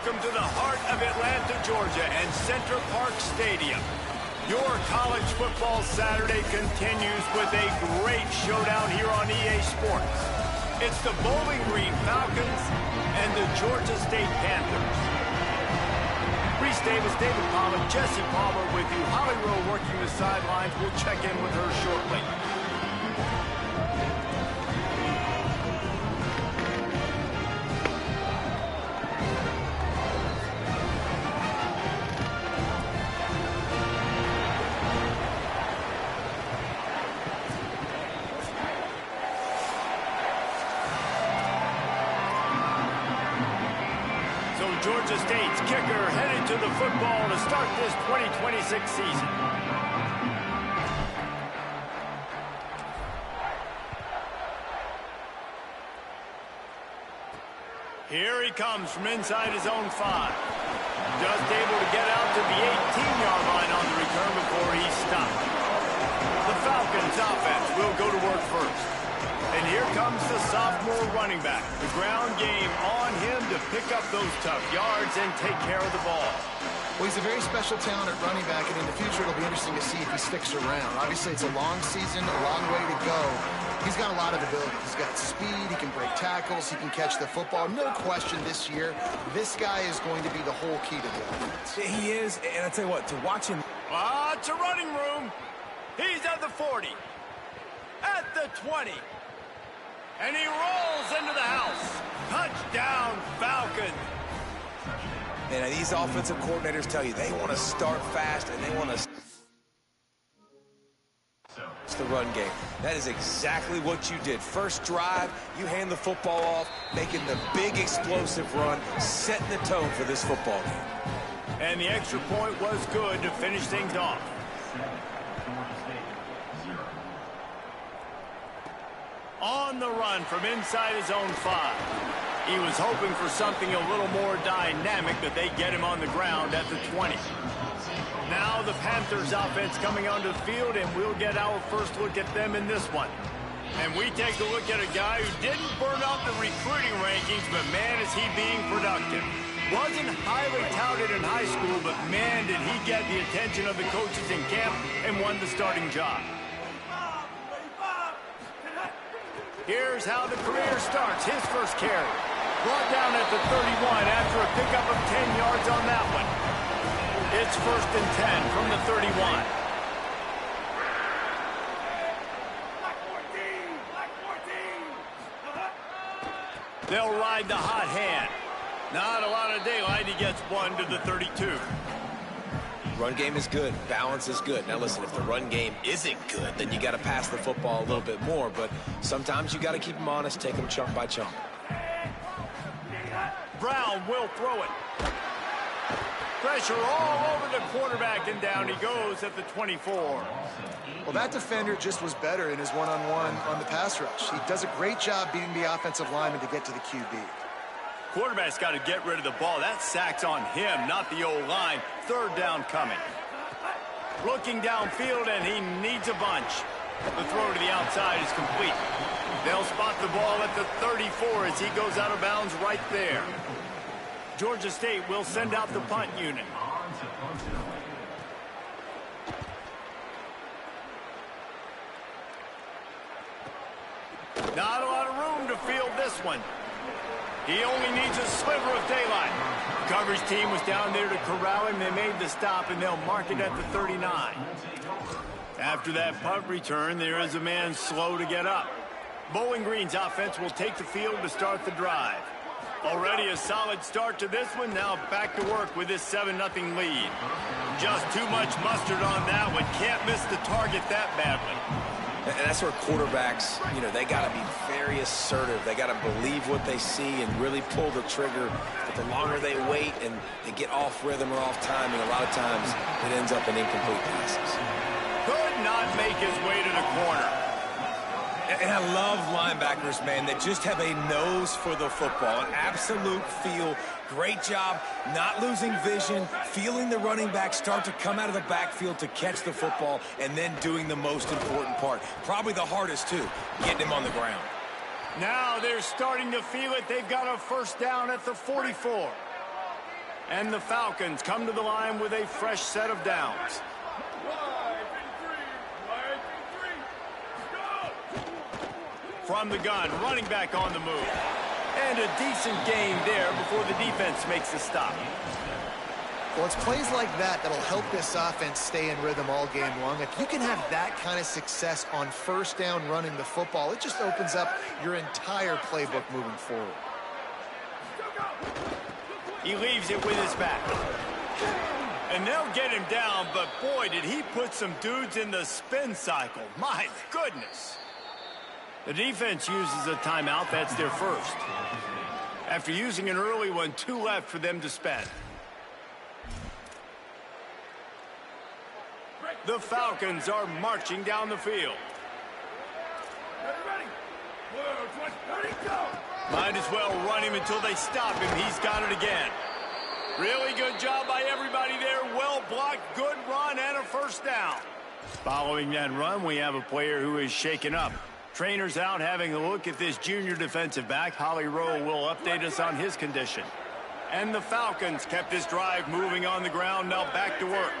welcome to the heart of Atlanta, Georgia, and Center Parc Stadium. Your college football Saturday continues with a great showdown here on EA Sports. It's the Bowling Green Falcons and the Georgia State Panthers. Reese Davis, David Palmer, Jesse Palmer with you. Holly Rowe working the sidelines. We'll check in with her shortly. Georgia State's kicker headed to the football to start this 2026 season. Here he comes from inside his own 5. Just able to get out to the 18-yard line on the return before he's stopped. The Falcons offense will go to work first. And here comes the sophomore running back. The ground game on him to pick up those tough yards and take care of the ball. Well, he's a very special talent at running back, and in the future it'll be interesting to see if he sticks around. Obviously, it's a long season, a long way to go. He's got a lot of ability. He's got speed, he can break tackles, he can catch the football. No question this year, this guy is going to be the whole key to the offense. He is, and I tell you what, to watch him. Lots of running room. He's at the 40, at the 20. And he rolls into the house. Touchdown, Falcons. And these offensive coordinators tell you they want to start fast and they want to it's the run game. That is exactly what you did. First drive, you hand the football off, making the big explosive run, setting the tone for this football game. And the extra point was good to finish things off. On the run from inside his own 5. He was hoping for something a little more dynamic, but they get him on the ground at the 20. Now the Panthers offense coming onto the field, and we'll get our first look at them in this one. And we take a look at a guy who didn't burn up the recruiting rankings, but man, is he being productive. Wasn't highly touted in high school, but man, did he get the attention of the coaches in camp and won the starting job. Here's how the career starts. His first carry. Brought down at the 31 after a pickup of 10 yards on that one. It's 1st and 10 from the 31. They'll ride the hot hand. Not a lot of daylight. He gets one to the 32. Run game is good. Balance is good. Now, listen, if the run game isn't good, then you got to pass the football a little bit more. But sometimes you got to keep them honest, take them chunk by chunk. Brown will throw it. Pressure all over the quarterback, and down he goes at the 24. Well, that defender just was better in his one-on-one on the pass rush. He does a great job beating the offensive lineman to get to the QB. Quarterback's got to get rid of the ball. That sack's on him, not the O-line. 3rd down coming. Looking downfield, and he needs a bunch. The throw to the outside is complete. They'll spot the ball at the 34 as he goes out of bounds right there. Georgia State will send out the punt unit. Not a lot of room to field this one. He only needs a sliver of daylight. The coverage team was down there to corral him. They made the stop, and they'll mark it at the 39. After that punt return, there is a man slow to get up. Bowling Green's offense will take the field to start the drive. Already a solid start to this one. Now back to work with this 7-0 lead. Just too much mustard on that one. Can't miss the target that badly. And that's where quarterbacks, they got to be very assertive. They got to believe what they see and really pull the trigger. But the longer they wait and they get off rhythm or off timing, a lot of times it ends up in incomplete passes. Could not make his way to the corner. And I love linebackers, man, that just have a nose for the football, an absolute feel. Great job not losing vision, feeling the running back start to come out of the backfield to catch the football, and then doing the most important part. Probably the hardest, too, getting him on the ground. Now they're starting to feel it. They've got a 1st down at the 44. And the Falcons come to the line with a fresh set of downs. From the gun, running back on the move. And a decent gain there before the defense makes a stop. Well, it's plays like that that'll help this offense stay in rhythm all game long. If you can have that kind of success on first down running the football, it just opens up your entire playbook moving forward. He leaves it with his back. And they'll get him down, but boy, did he put some dudes in the spin cycle. My goodness. The defense uses a timeout. That's their first. After using an early one, 2 left for them to spend. The Falcons are marching down the field. Might as well run him until they stop him. He's got it again. Really good job by everybody there. Well blocked, good run, and a first down. Following that run, we have a player who is shaken up. Trainer's out having a look at this junior defensive back. Holly Rowe will update us on his condition. And the Falcons kept this drive moving on the ground. Now back to work.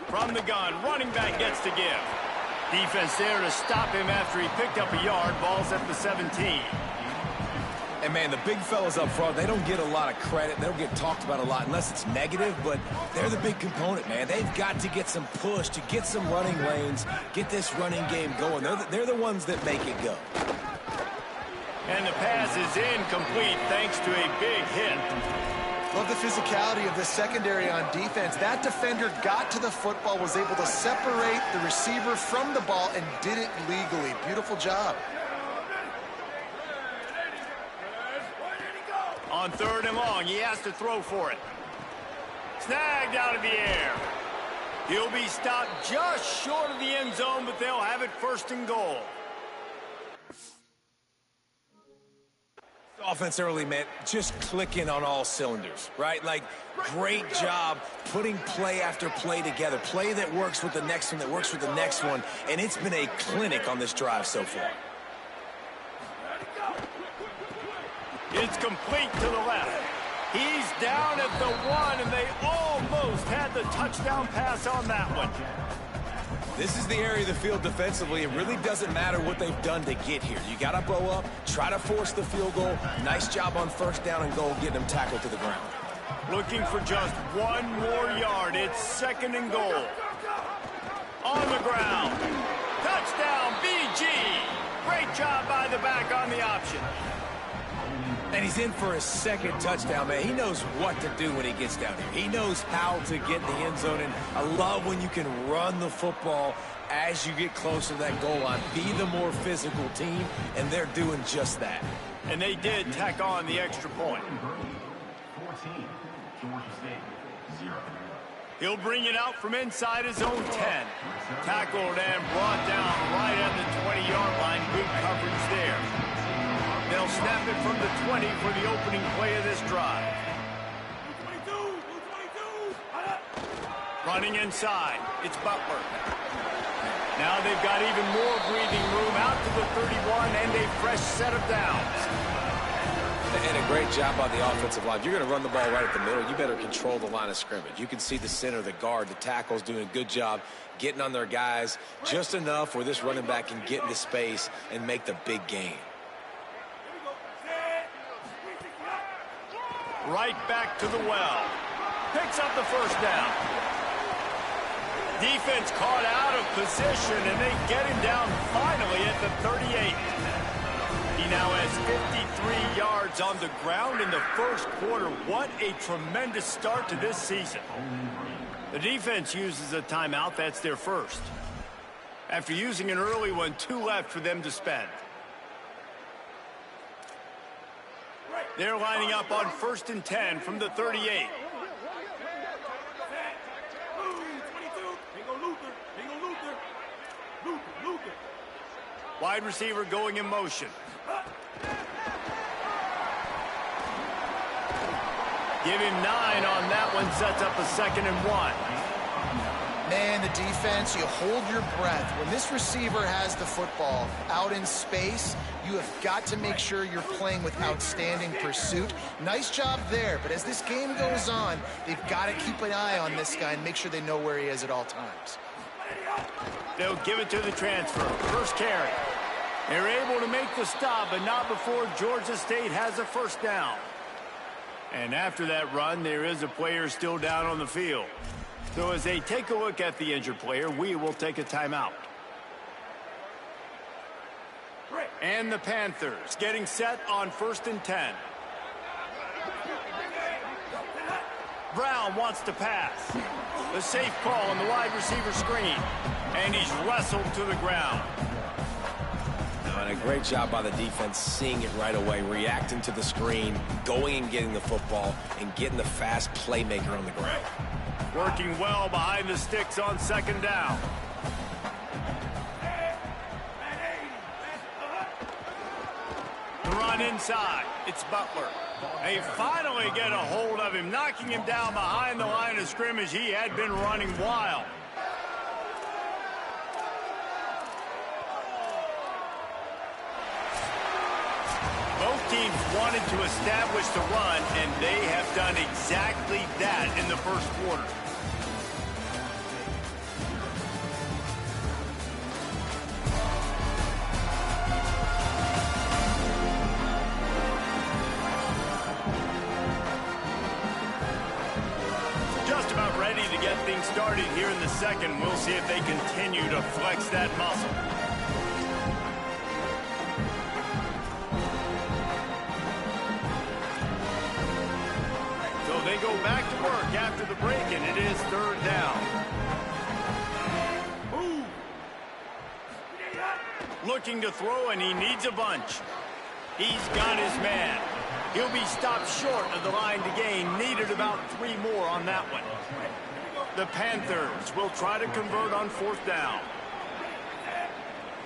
From the gun, running back gets to give. Defense there to stop him after he picked up a yard. Ball's at the 17. And, man, the big fellas up front, they don't get a lot of credit. They don't get talked about a lot unless it's negative, but they're the big component, man. They've got to get some push to get some running lanes, get this running game going. They're the ones that make it go. And the pass is incomplete thanks to a big hit. Love the physicality of the secondary on defense. That defender got to the football, was able to separate the receiver from the ball, and did it legally. Beautiful job. On 3rd and long, he has to throw for it. Snagged out of the air. He'll be stopped just short of the end zone, but they'll have it 1st and goal. Offense early, man, just clicking on all cylinders, right? Like, great job putting play after play together. Play that works with the next one, that works with the next one, and it's been a clinic on this drive so far. It's complete to the left. He's down at the 1, and they almost had the touchdown pass on that one. This is the area of the field defensively. It really doesn't matter what they've done to get here. You got to bow up, try to force the field goal. Nice job on 1st down and goal, getting them tackled to the ground. Looking for just 1 more yard. It's 2nd and goal. On the ground. Touchdown, BG. Great job by the back on the option. And he's in for his 2nd touchdown, man. He knows what to do when he gets down here. He knows how to get in the end zone, and I love when you can run the football as you get closer to that goal line. Be the more physical team, and they're doing just that. And they did tack on the extra point. He'll bring it out from inside his own 10. Tackled and brought down right at the 20-yard line. Good coverage there. They'll snap it from the 20 for the opening play of this drive. Running inside, it's Butler. Now they've got even more breathing room out to the 31 and a fresh set of downs. And a great job by the offensive line. If you're going to run the ball right at the middle, you better control the line of scrimmage. You can see the center, the guard, the tackles doing a good job getting on their guys just enough where this running back can get into space and make the big gain. Right back to the well. Picks up the 1st down. Defense caught out of position, and they get him down finally at the 38. He now has 53 yards on the ground in the 1st quarter. What a tremendous start to this season. The defense uses a timeout. That's their first. After using an early one, 2 left for them to spend. They're lining up on 1st and 10 from the 38. Wide receiver going in motion. Give him 9 on that one, sets up a 2nd and 1. Man, the defense, you hold your breath. When this receiver has the football out in space, you have got to make sure you're playing with outstanding pursuit. Nice job there, but as this game goes on, they've got to keep an eye on this guy and make sure they know where he is at all times. They'll give it to the transfer. First carry. They're able to make the stop, but not before Georgia State has a first down. And after that run, there is a player still down on the field. So as they take a look at the injured player, we will take a timeout. And the Panthers getting set on 1st and 10. Brown wants to pass. The safe call on the wide receiver screen. And he's wrestled to the ground. And a great job by the defense seeing it right away, reacting to the screen, going and getting the football, and getting the fast playmaker on the ground. Working well behind the sticks on 2nd down. The run inside. It's Butler. They finally get a hold of him, knocking him down behind the line of scrimmage. He had been running wild. Both teams wanted to establish the run, and they have done exactly that in the first quarter. Just about ready to get things started here in the second. We'll see if they continue to flex that muscle. They go back to work after the break, and it is 3rd down. Ooh. Looking to throw, and he needs a bunch. He's got his man. He'll be stopped short of the line to gain. Needed about 3 more on that one. The Panthers will try to convert on 4th down.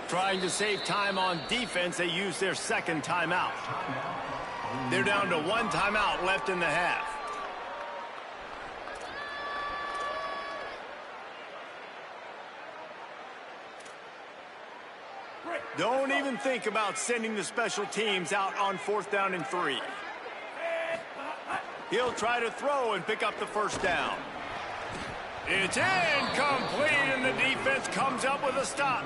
Trying to save time on defense, they use their 2nd timeout. They're down to 1 timeout left in the half. Don't even think about sending the special teams out on 4th down and 3. He'll try to throw and pick up the first down. It's incomplete, and the defense comes up with a stop.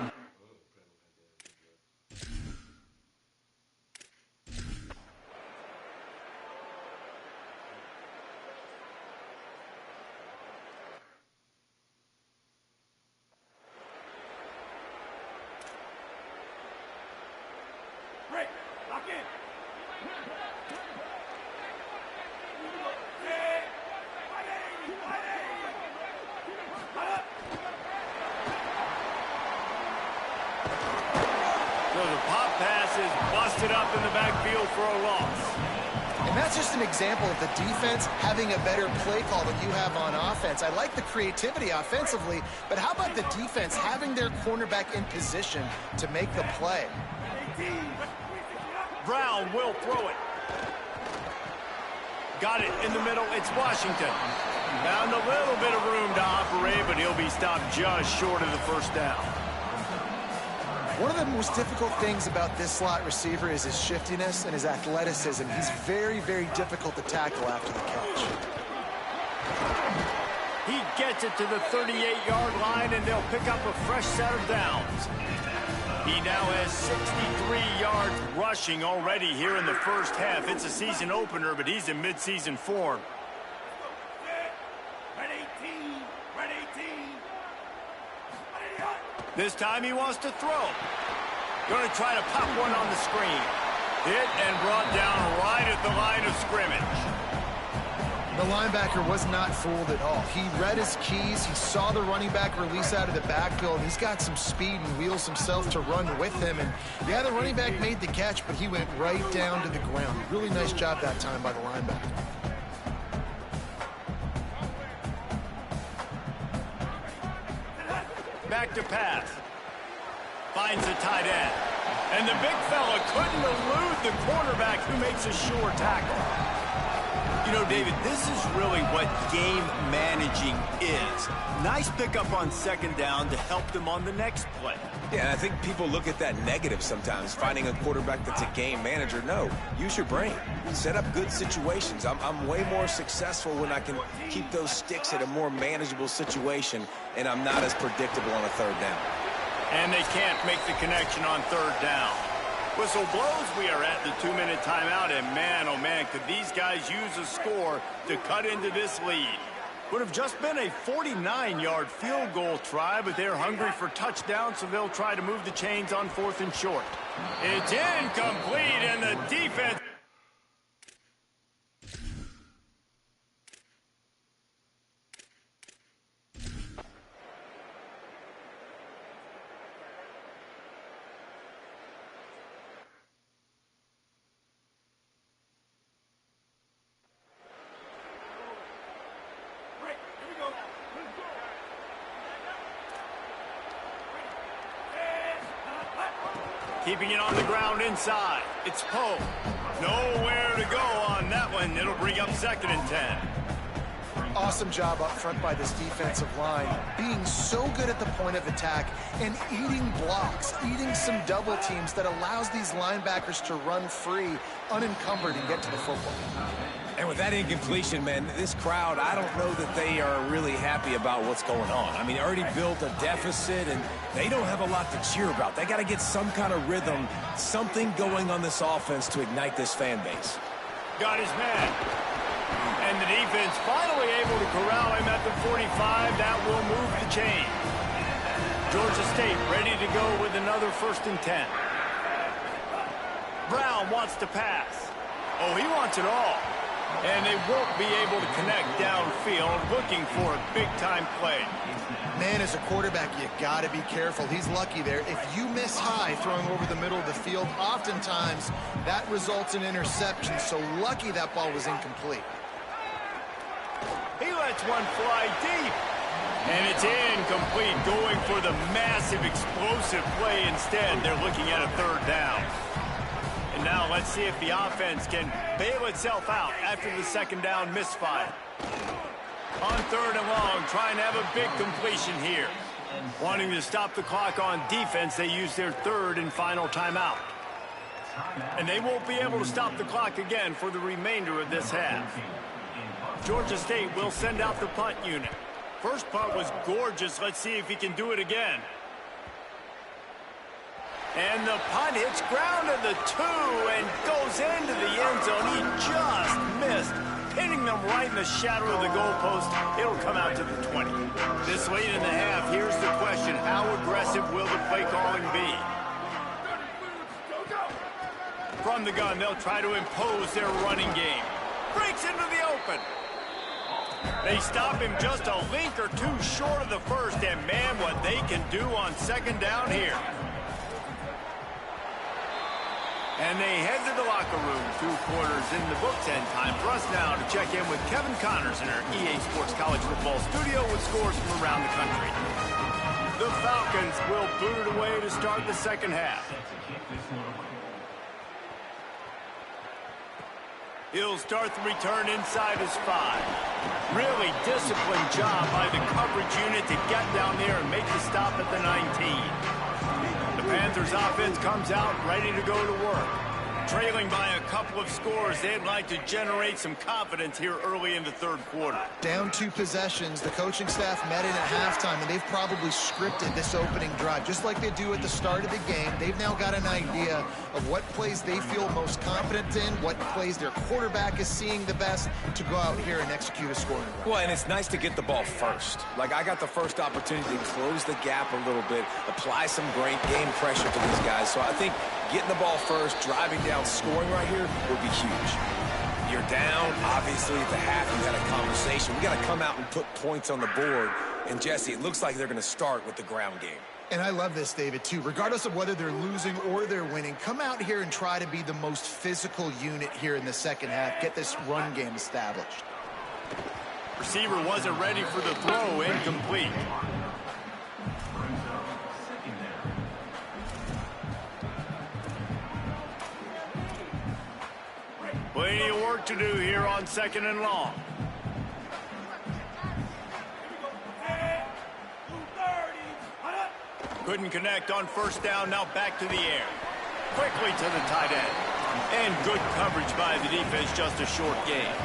Up in the backfield for a loss. And that's just an example of the defense having a better play call than you have on offense. I like the creativity offensively, but how about the defense having their cornerback in position to make the play? Brown will throw it. Got it in the middle. It's Washington. Found a little bit of room to operate, but he'll be stopped just short of the first down. One of the most difficult things about this slot receiver is his shiftiness and his athleticism. He's very, very difficult to tackle after the catch. He gets it to the 38-yard line, and they'll pick up a fresh set of downs. He now has 63 yards rushing already here in the first half. It's a season opener, but he's in midseason form. This time he wants to throw. Going to try to pop one on the screen. Hit and brought down right at the line of scrimmage. The linebacker was not fooled at all. He read his keys. He saw the running back release out of the backfield. He's got some speed and wheels himself to run with him. And yeah, the running back made the catch, but he went right down to the ground. Really nice job that time by the linebacker. Back to pass. Finds the tight end. And the big fella couldn't elude the quarterback who makes a sure tackle. You know, David, this is really what game managing is. Nice pickup on second down to help them on the next play. Yeah, and I think people look at that negative sometimes, finding a quarterback that's a game manager. No, use your brain. Set up good situations. I'm way more successful when I can keep those sticks at a more manageable situation, and I'm not as predictable on a third down. And they can't make the connection on third down. Whistle blows, we are at the 2-minute timeout, and man, oh man, could these guys use a score to cut into this lead. Would have just been a 49-yard field goal try, but they're hungry for touchdowns, so they'll try to move the chains on 4th and short. It's incomplete, and the defense... Keeping it on the ground inside. It's Poe. Nowhere to go on that one. It'll bring up 2nd and 10. Awesome job up front by this defensive line, being so good at the point of attack and eating blocks, eating some double teams that allows these linebackers to run free, unencumbered, and get to the football. And with that incompletion, man, this crowd, I don't know that they are really happy about what's going on. I mean, they already built a deficit, and they don't have a lot to cheer about. They got to get some kind of rhythm, something going on this offense to ignite this fan base. Got his man. And the defense finally able to corral him at the 45. That will move the chain. Georgia State ready to go with another 1st and 10. Brown wants to pass. Oh, he wants it all. And they won't be able to connect downfield, looking for a big-time play. Man, as a quarterback, you got to be careful. He's lucky there. If you miss high throwing over the middle of the field, oftentimes that results in interception. So lucky that ball was incomplete. He lets one fly deep. And it's incomplete, going for the massive explosive play instead. They're looking at a 3rd down. And now let's see if the offense can bail itself out after the 2nd down misfire. On 3rd and long, trying to have a big completion here. Wanting to stop the clock on defense, they use their 3rd and final timeout. And they won't be able to stop the clock again for the remainder of this half. Georgia State will send out the punt unit. First punt was gorgeous. Let's see if he can do it again. And the punt hits ground at the 2 and goes into the end zone. He just missed, pinning them right in the shadow of the goalpost. It'll come out to the 20. This late in the half, here's the question. How aggressive will the play calling be? From the gun, they'll try to impose their running game. Breaks into the open. They stop him just a link or two short of the first, and man, what they can do on 2nd down here. And they head to the locker room, 2 quarters in the books, and time for us now to check in with Kevin Connors in our EA Sports College Football studio with scores from around the country. The Falcons will boot it away to start the 2nd half. He'll start the return inside his 5. Really disciplined job by the coverage unit to get down there and make the stop at the 19. The Panthers offense comes out ready to go to work. Trailing by a couple of scores, they'd like to generate some confidence here early in the 3rd quarter. Down 2 possessions, the coaching staff met in at halftime, and they've probably scripted this opening drive. Just like they do at the start of the game, they've now got an idea of what plays they feel most confident in, what plays their quarterback is seeing the best to go out here and execute a scoring drive. Well, and it's nice to get the ball first. Like, I got the first opportunity to close the gap a little bit, apply some great game pressure to these guys. So I think getting the ball first, driving down, scoring right here would be huge. You're down, obviously, at the half. You had a conversation. We got to come out and put points on the board. And, Jesse, it looks like they're going to start with the ground game. And I love this, David, too. Regardless of whether they're losing or they're winning, come out here and try to be the most physical unit here in the 2nd half. Get this run game established. Receiver wasn't ready for the throw, incomplete. Plenty of work to do here on 2nd and long. Couldn't connect on 1st down. Now back to the air. Quickly to the tight end. And good coverage by the defense, just a short gain.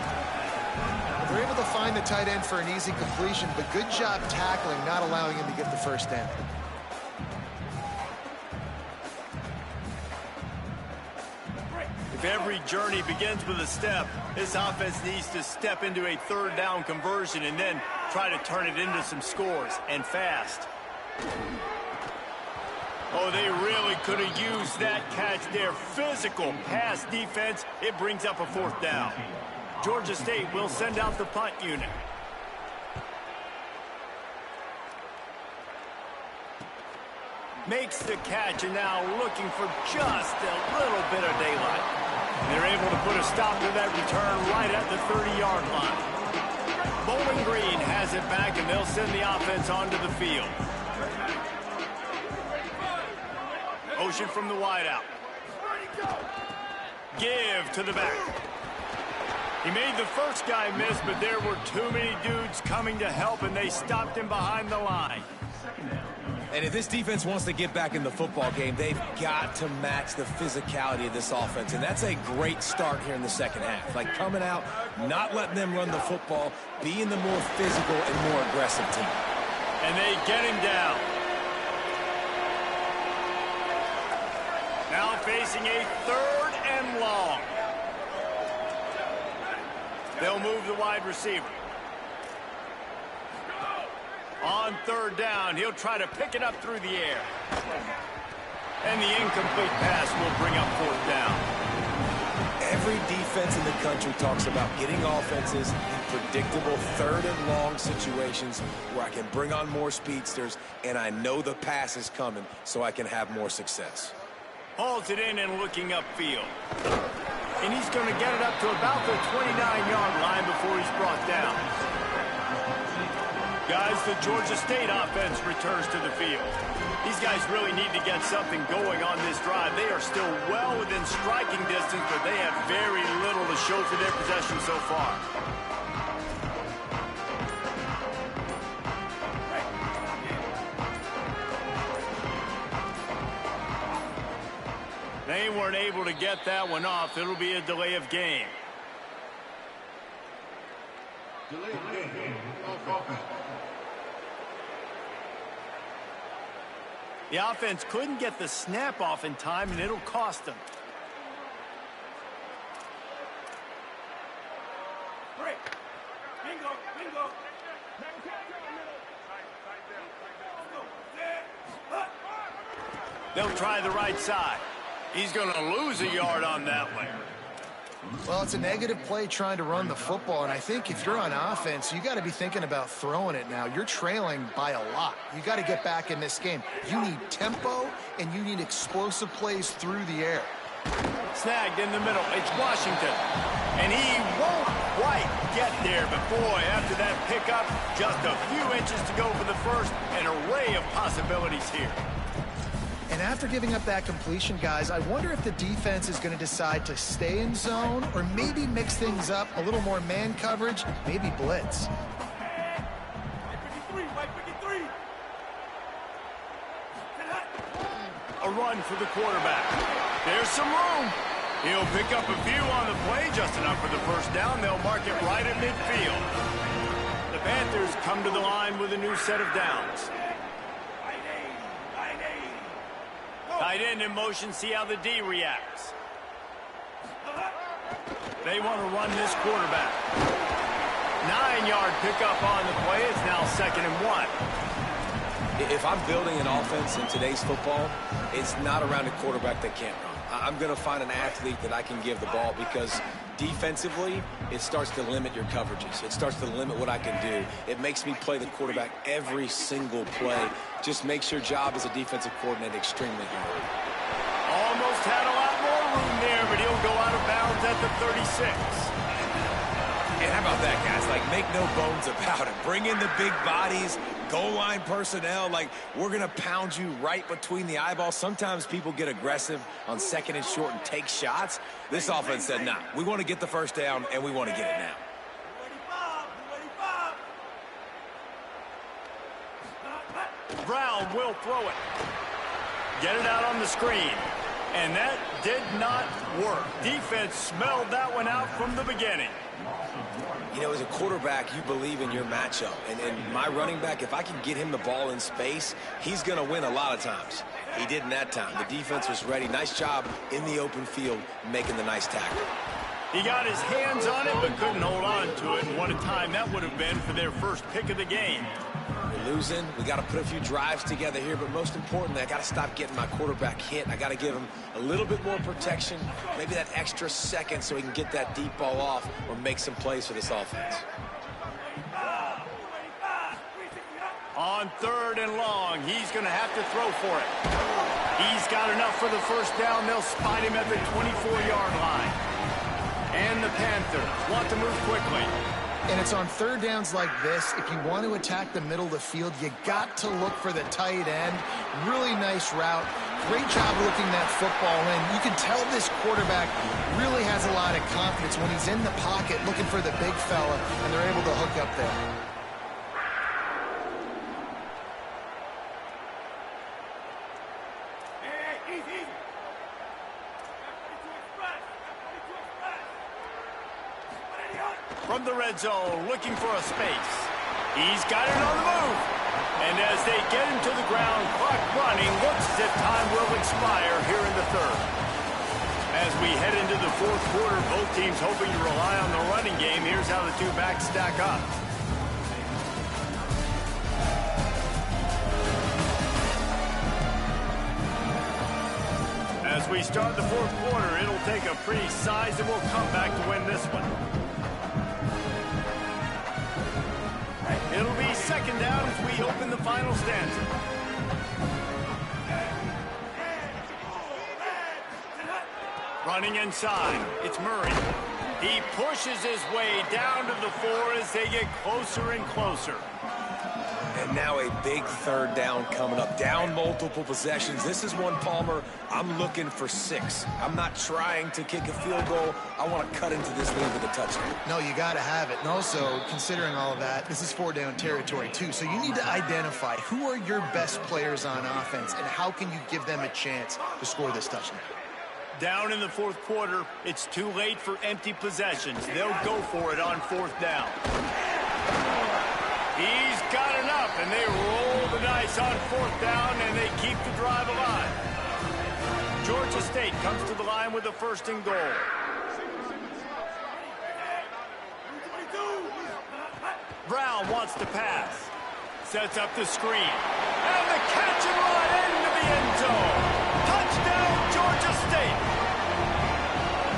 They're able to find the tight end for an easy completion, but good job tackling, not allowing him to get the 1st down. If every journey begins with a step, this offense needs to step into a 3rd down conversion and then try to turn it into some scores, and fast. Oh, they really could have used that catch there. Physical pass defense. It brings up a 4th down. Georgia State will send out the punt unit. Makes the catch, and now looking for just a little bit of daylight. They're able to put a stop to that return right at the 30-yard line. Bowling Green has it back, and they'll send the offense onto the field. Ocean from the wideout. Give to the back. He made the first guy miss, but there were too many dudes coming to help, and they stopped him behind the line. And if this defense wants to get back in the football game, they've got to match the physicality of this offense. And that's a great start here in the 2nd half. Like coming out, not letting them run the football, being the more physical and more aggressive team. And they get him down. Now facing a 3rd and long. They'll move the wide receiver. On 3rd down, he'll try to pick it up through the air. And the incomplete pass will bring up 4th down. Every defense in the country talks about getting offenses in predictable 3rd and long situations where I can bring on more speedsters and I know the pass is coming so I can have more success. Hauls it in and looking upfield. And he's going to get it up to about the 29-yard line before he's brought down. Guys, the Georgia State offense returns to the field. These guys really need to get something going on this drive. They are still well within striking distance, but they have very little to show for their possession so far. They weren't able to get that one off. It'll be a delay of game. Delay of game. The offense couldn't get the snap off in time, and it'll cost them. Break. Bingo. Bingo. They'll try the right side. He's going to lose a yard on that one. Well, it's a negative play trying to run the football, and I think if you're on offense, you got to be thinking about throwing it now. You're trailing by a lot. You got to get back in this game. You need tempo, and you need explosive plays through the air. Snagged in the middle. It's Washington. And he won't quite get there, but boy, after that pickup, just a few inches to go for the first. An array of possibilities here. And after giving up that completion, guys, I wonder if the defense is going to decide to stay in zone or maybe mix things up, a little more man coverage, maybe blitz. A run for the quarterback. There's some room. He'll pick up a few on the play, just enough for the first down. They'll mark it right at midfield. The Panthers come to the line with a new set of downs. Tight end in motion, see how the D reacts. They want to run this quarterback. 9-yard pickup on the play. It's now 2nd and 1. If I'm building an offense in today's football, it's not around a quarterback that can't run. I'm going to find an athlete that I can give the ball because defensively, it starts to limit your coverages. It starts to limit what I can do. It makes me play the quarterback every single play. Just makes your job as a defensive coordinator extremely hard. Almost had a lot more room there, but he'll go out of bounds at the 36. And how about that, guys? Like, make no bones about it. Bring in the big bodies, goal line personnel. Like, we're going to pound you right between the eyeballs. Sometimes people get aggressive on second and short and take shots. This offense said, nah, we want to get the first down, and we want to get it now. Brown will throw it. Get it out on the screen. And that did not work. Defense smelled that one out from the beginning. You know, as a quarterback, you believe in your matchup. And my running back, if I can get him the ball in space, he's going to win a lot of times. He didn't that time. The defense was ready. Nice job in the open field making the nice tackle. He got his hands on it but couldn't hold on to it. And what a time that would have been for their first pick of the game. We're losing. We got to put a few drives together here, but most importantly, I got to stop getting my quarterback hit. I got to give him a little bit more protection, maybe that extra second so he can get that deep ball off or make some plays for this offense. On 3rd and long, he's going to have to throw for it. He's got enough for the first down. They'll spot him at the 24-yard line. And the Panthers want to move quickly. And it's on 3rd downs like this. If you want to attack the middle of the field, you got to look for the tight end. Really nice route. Great job looking that football in. You can tell this quarterback really has a lot of confidence when he's in the pocket looking for the big fella, and they're able to hook up there. From the red zone, looking for a space. He's got it on the move. And as they get him to the ground, clock running, looks as if time will expire here in the 3rd. As we head into the 4th quarter, both teams hoping to rely on the running game. Here's how the two backs stack up. As we start the 4th quarter, it'll take a pretty sizable comeback to win this one. It'll be 2nd down as we open the final stanza. Running inside, it's Murray. He pushes his way down to the 4 as they get closer and closer. And now a big 3rd down coming up. Down multiple possessions. This is one, Palmer, I'm looking for 6. I'm not trying to kick a field goal. I want to cut into this lead with a touchdown. No, you got to have it. And also, considering all of that, this is 4-down territory, too. So you need to identify who are your best players on offense and how can you give them a chance to score this touchdown. Down in the 4th quarter, it's too late for empty possessions. They'll go for it on 4th down. He's got enough, and they roll the dice on 4th down, and they keep the drive alive. Georgia State comes to the line with a 1st and goal. Brown wants to pass. Sets up the screen. And the catch and run into the end zone. Touchdown, Georgia State.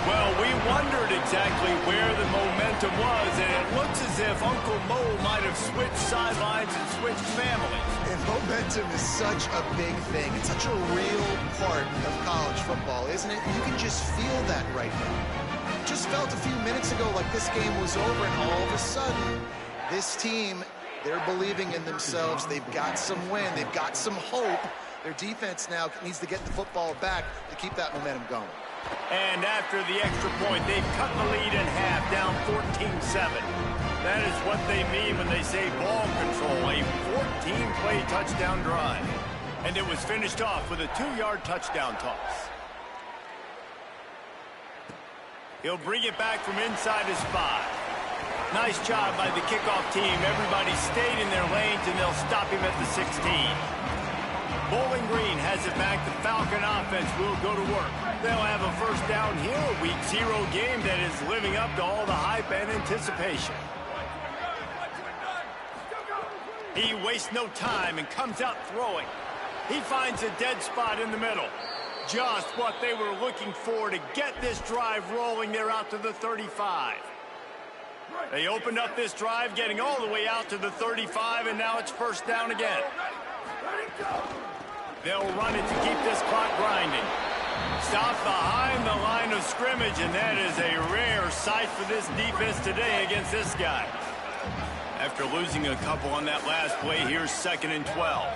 Well, we wondered exactly where the momentum was, and it looks as if Uncle Mo might have switched sidelines and switched families. And momentum is such a big thing. It's such a real part of college football, isn't it? You can just feel that right now. Just felt a few minutes ago like this game was over, and all of a sudden, this team, they're believing in themselves. They've got some win. They've got some hope. Their defense now needs to get the football back to keep that momentum going. And after the extra point, they've cut the lead in half, down 14-7. That is what they mean when they say ball control, a 14-play touchdown drive. And it was finished off with a 2-yard touchdown toss. He'll bring it back from inside his 5. Nice job by the kickoff team. Everybody stayed in their lanes, and they'll stop him at the 16. Bowling Green has it back. The Falcon offense will go to work. They'll have a 1st down here, a Week 0 game that is living up to all the hype and anticipation. He wastes no time and comes out throwing. He finds a dead spot in the middle. Just what they were looking for to get this drive rolling. They're out to the 35. They opened up this drive, getting all the way out to the 35, and now it's 1st down again. They'll run it to keep this clock grinding. Stopped behind the line of scrimmage, and that is a rare sight for this defense today against this guy. After losing a couple on that last play, here's 2nd and 12.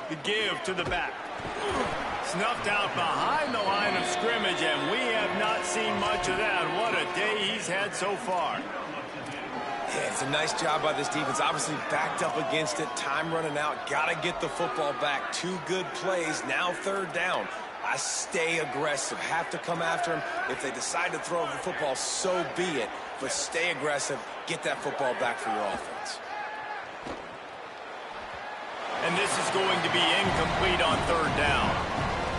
The give to the back. Snuffed out behind the line of scrimmage, and we have not seen much of that. What a day he's had so far. Yeah, it's a nice job by this defense. Obviously backed up against it. Time running out. Got to get the football back. 2 good plays. Now 3rd down. I stay aggressive. Have to come after him. If they decide to throw the football, so be it. But stay aggressive. Get that football back for your offense. And this is going to be incomplete on 3rd down.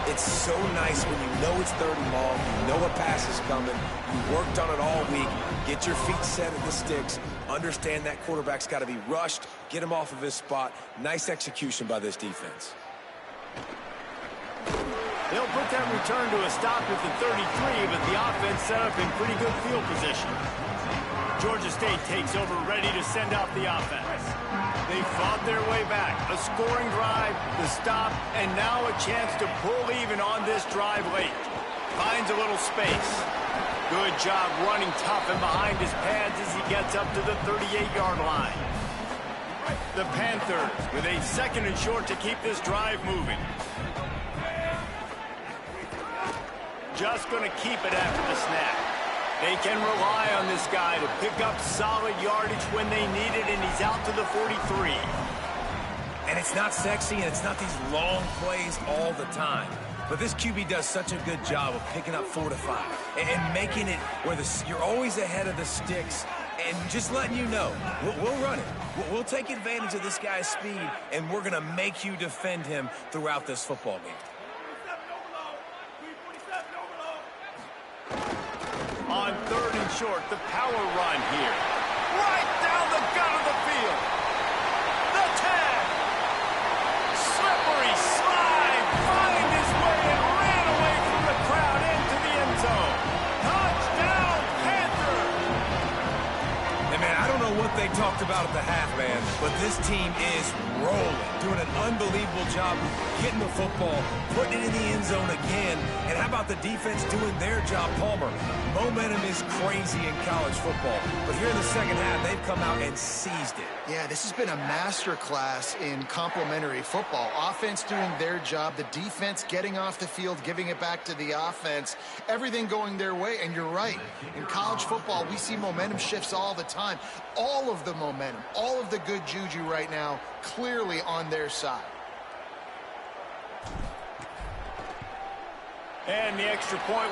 It's so nice when you know it's 3rd and long, you know a pass is coming, you worked on it all week, get your feet set at the sticks, understand that quarterback's got to be rushed, get him off of his spot. Nice execution by this defense. They'll put that return to a stop at the 33, but the offense set up in pretty good field position. Georgia State takes over, ready to send out the offense. They fought their way back. A scoring drive, the stop, and now a chance to pull even on this drive late. Finds a little space. Good job running tough and behind his pads as he gets up to the 38-yard line. The Panthers with a 2nd and short to keep this drive moving. Just going to keep it after the snap. They can rely on this guy to pick up solid yardage when they need it, and he's out to the 43. And it's not sexy, and it's not these long plays all the time. But this QB does such a good job of picking up 4 to 5 and making it where you're always ahead of the sticks and just letting you know, we'll run it. We'll take advantage of this guy's speed, and we're going to make you defend him throughout this football game. On 3rd and short, the power run here. Right down the gut of the field. The tag. Slippery slide. Find his way and ran away from the crowd into the end zone. Touchdown, Panther. And man, I don't know what they talked about at the half, man, but this team is rolling, doing an unbelievable job getting the football, putting it in the end zone again. And how about the defense doing their job, Palmer? Momentum is crazy in college football, but here in the 2nd half, they've come out and seized it. Yeah, this has been a masterclass in complementary football. Offense doing their job, the defense getting off the field, giving it back to the offense, everything going their way. And you're right, in college football, we see momentum shifts all the time. All of the momentum, all of the good juju right now, clearly on their side. And the extra point.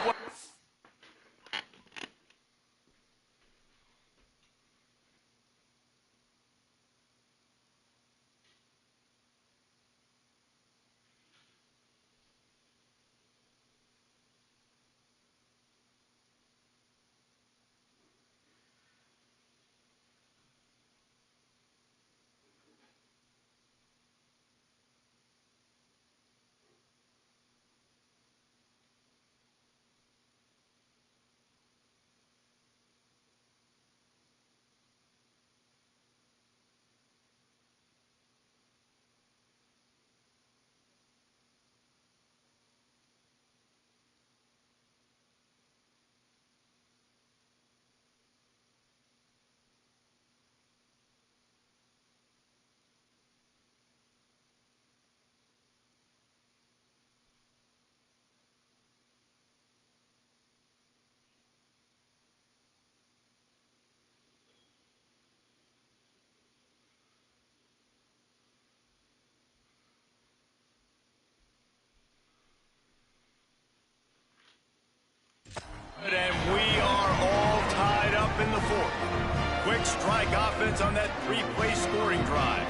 And we are all tied up in the 4th. Quick strike offense on that 3-play scoring drive.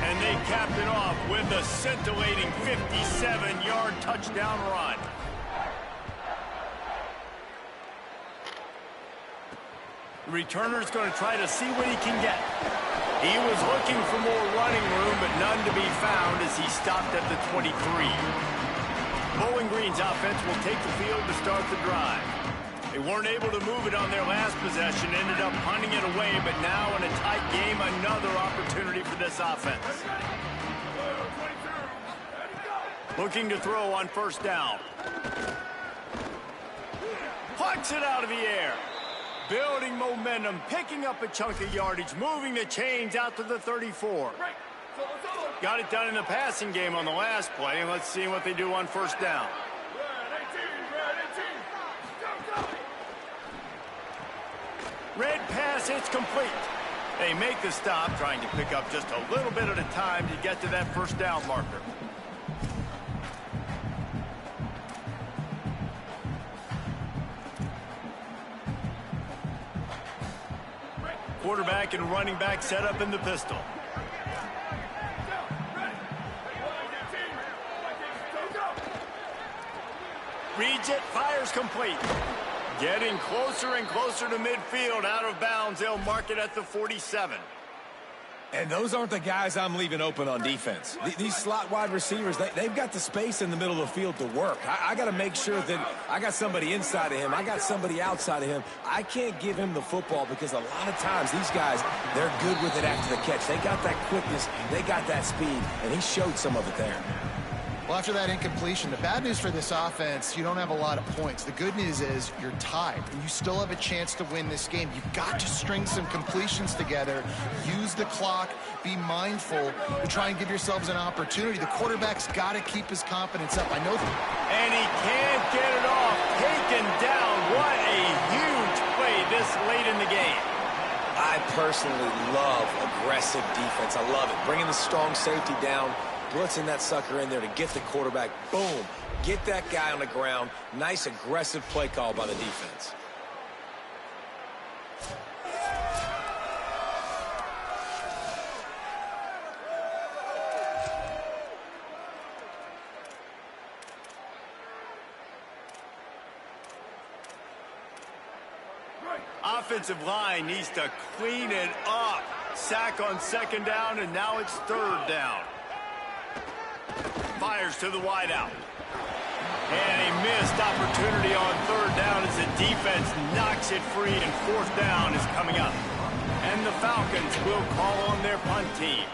And they capped it off with a scintillating 57-yard touchdown run. The returner's going to try to see what he can get. He was looking for more running room, but none to be found as he stopped at the 23. Bowling Green's offense will take the field to start the drive. They weren't able to move it on their last possession, ended up punting it away, but now in a tight game, another opportunity for this offense. Looking to throw on first down. Plucks it out of the air. Building momentum, picking up a chunk of yardage, moving the chains out to the 34. Got it done in the passing game on the last play, and let's see what they do on first down. Red pass, it's complete. They make the stop, trying to pick up just a little bit at a time to get to that first down marker. Quarterback and running back set up in the pistol. Reads it, fires complete. Getting closer and closer to midfield, out of bounds. They'll mark it at the 47. And those aren't the guys I'm leaving open on defense. These slot wide receivers, they've got the space in the middle of the field to work. I got to make sure that I got somebody inside of him. I got somebody outside of him. I can't give him the football because a lot of times these guys, they're good with it after the catch. They got that quickness. They got that speed, and he showed some of it there. Well, after that incompletion, the bad news for this offense, you don't have a lot of points. The good news is you're tied, and you still have a chance to win this game. You've got to string some completions together, use the clock, be mindful to try and give yourselves an opportunity. The quarterback's got to keep his confidence up. I know. And he can't get it off. Taken down. What a huge play this late in the game. I personally love aggressive defense. I love it. Bringing the strong safety down, blitzing that sucker in there to get the quarterback. Boom. Get that guy on the ground. Nice aggressive play call by the defense. Offensive line needs to clean it up. Sack on second down, and now it's third down. Fires to the wideout. And a missed opportunity on third down as the defense knocks it free, and fourth down is coming up. And the Falcons will call on their punt team.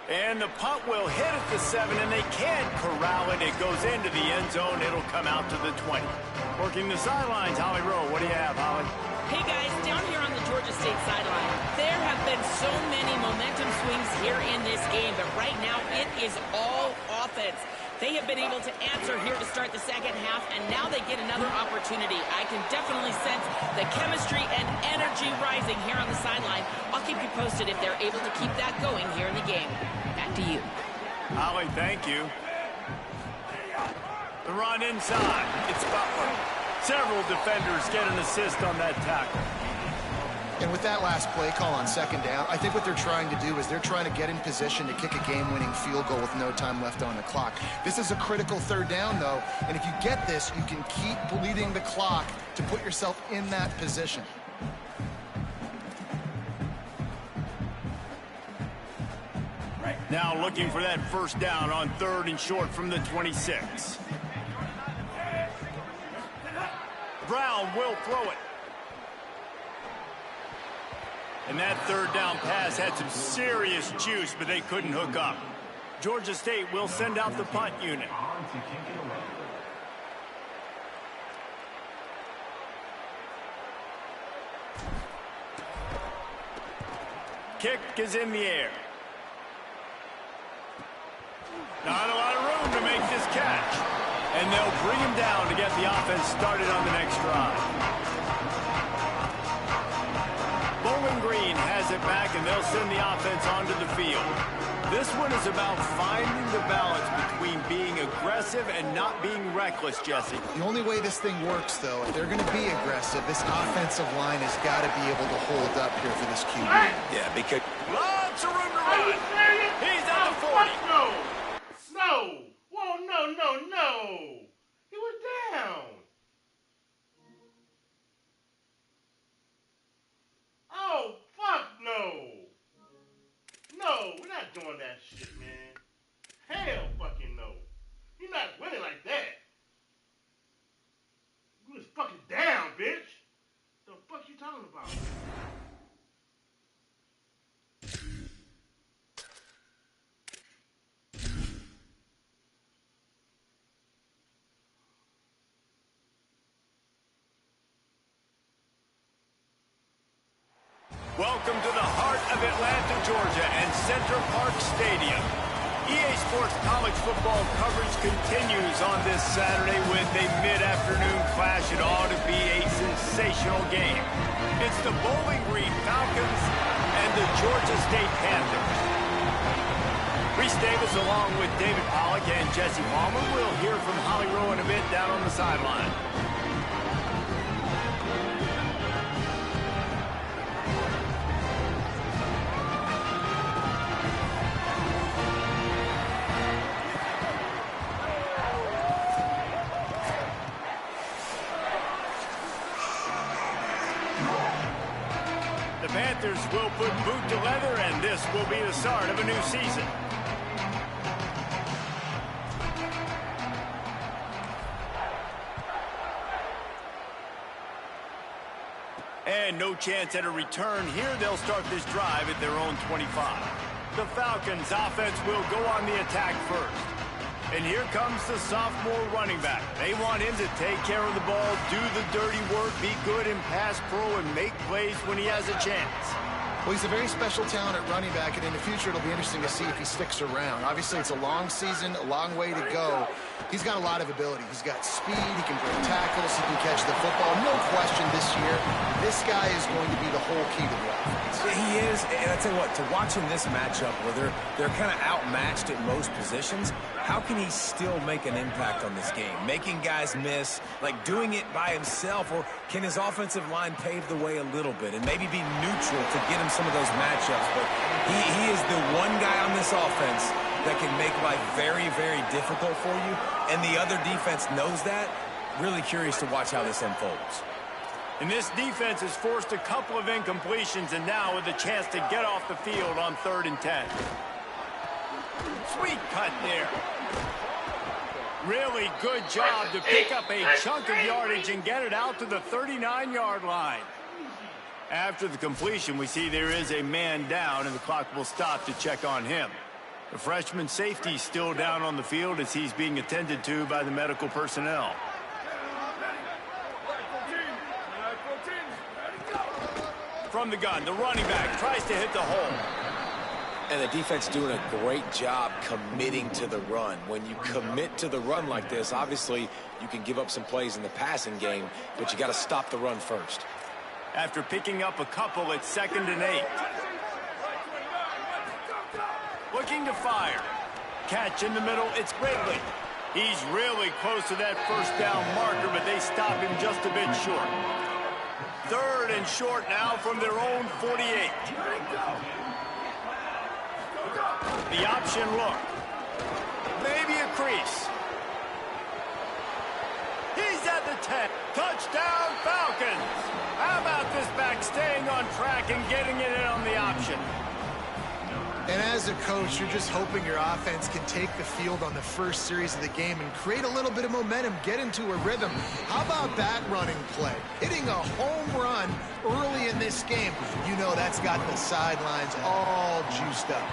And the punt will hit at the 7, and they can't corral it. It goes into the end zone. It'll come out to the 20. Working the sidelines, Holly Rowe. What do you have, Holly? Hey, guys, down here on the Georgia State sideline, there have been so many momentum swings here in this game, but right now it is all offense. They have been able to answer here to start the second half, and now they get another opportunity. I can definitely sense the chemistry and energy rising here on the sideline. I'll keep you posted if they're able to keep that going here in the game. Back to you. Holly, thank you. The run inside. It's Butler. Several defenders get an assist on that tackle. And with that last play call on second down, I think what they're trying to do is they're trying to get in position to kick a game-winning field goal with no time left on the clock. This is a critical third down, though, and if you get this, you can keep bleeding the clock to put yourself in that position. Now looking for that first down on third and short from the 26. Brown will throw it. And that third down pass had some serious juice, but they couldn't hook up. Georgia State will send out the punt unit. Kick is in the air. Not a lot of room to make this catch. And they'll bring him down to get the offense started on the next drive. Bowling Green has it back, and they'll send the offense onto the field. This one is about finding the balance between being aggressive and not being reckless, Jesse. The only way this thing works, though, if they're going to be aggressive, this offensive line has got to be able to hold up here for this QB. Yeah, because Lots of room to run. He's at the 40. No! Whoa, no! He was down! Oh, fuck no! No, we're not doing that shit, man. Hell fucking no. You're not winning like that. You was fucking down, bitch. The fuck you talking about? Georgia and Center Parc Stadium. EA Sports college football coverage continues on this Saturday with a mid-afternoon clash. It ought to be a sensational game. It's the Bowling Green Falcons and the Georgia State Panthers. Reese Davis along with David Pollack and Jesse Palmer. We'll hear from Holly Rowe in a bit down on the sideline. The Panthers will put boot to leather, and this will be the start of a new season. And no chance at a return here. They'll start this drive at their own 25. The Falcons offense will go on the attack first. And here comes the sophomore running back. They want him to take care of the ball, do the dirty work, be good in pass pro, and make plays when he has a chance. Well, he's a very special talent at running back, and in the future it'll be interesting to see if he sticks around. Obviously, it's a long season, a long way to go. He's got a lot of ability. He's got speed, he can break tackles, he can catch the football. No question this year, this guy is going to be the whole key to the offense. He is, and I tell you what, to watch in this matchup where they're kind of outmatched at most positions, how can he still make an impact on this game? Making guys miss, like doing it by himself, or can his offensive line pave the way a little bit and maybe be neutral to get him some of those matchups? But he is the one guy on this offense that can make life very, very difficult for you, and the other defense knows that. Really curious to watch how this unfolds. And this defense has forced a couple of incompletions, and now with a chance to get off the field on 3rd and 10. Sweet cut there. Really good job to pick up a chunk of yardage and get it out to the 39-yard line. After the completion, we see there is a man down, and the clock will stop to check on him. The freshman safety is still down on the field as he's being attended to by the medical personnel. From the gun, the running back tries to hit the hole. And the defense doing a great job committing to the run. When you commit to the run like this, obviously you can give up some plays in the passing game, but you got to stop the run first. After picking up a couple, it's 2nd and 8. Looking to fire. Catch in the middle, it's Ridley. He's really close to that first down marker, but they stop him just a bit short. 3rd and short now from their own 48. The option look. Maybe a crease. He's at the 10. Touchdown, Falcons. How about this back staying on track and getting it in on the option? And as a coach, you're just hoping your offense can take the field on the first series of the game and create a little bit of momentum, get into a rhythm. How about that running play? Hitting a home run early in this game. You know that's got the sidelines all juiced up.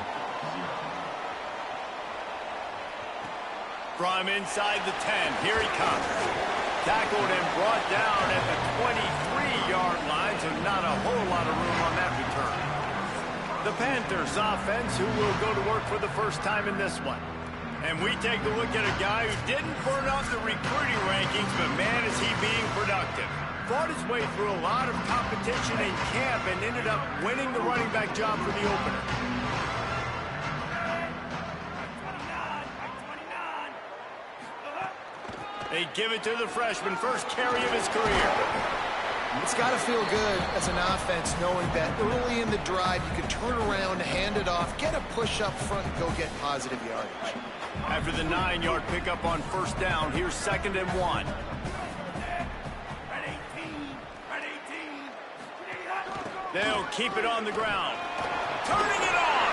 From inside the 10, here he comes. Tackled and brought down at the 23-yard line, so not a whole lot of room on that return. The Panthers offense, who will go to work for the first time in this one. And we take a look at a guy who didn't burn up the recruiting rankings, but man, is he being productive. Fought his way through a lot of competition in camp and ended up winning the running back job for the opener. They give it to the freshman, first carry of his career. It's got to feel good as an offense knowing that early in the drive you can turn around, hand it off, get a push up front, and go get positive yardage. After the 9-yard pickup on first down, here's 2nd and 1. They'll keep it on the ground. Turning it on!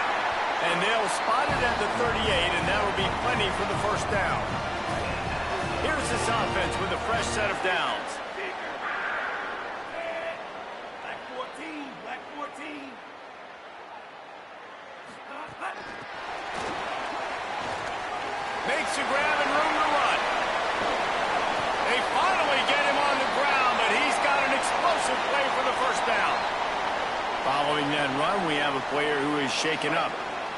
And they'll spot it at the 38, and that'll be plenty for the first down. Here's this offense with a fresh set of downs. Black 14. Makes a grab and room to run. They finally get him on the ground, but he's got an explosive play for the first down. Followed Following that run, we have a player who is shaken up.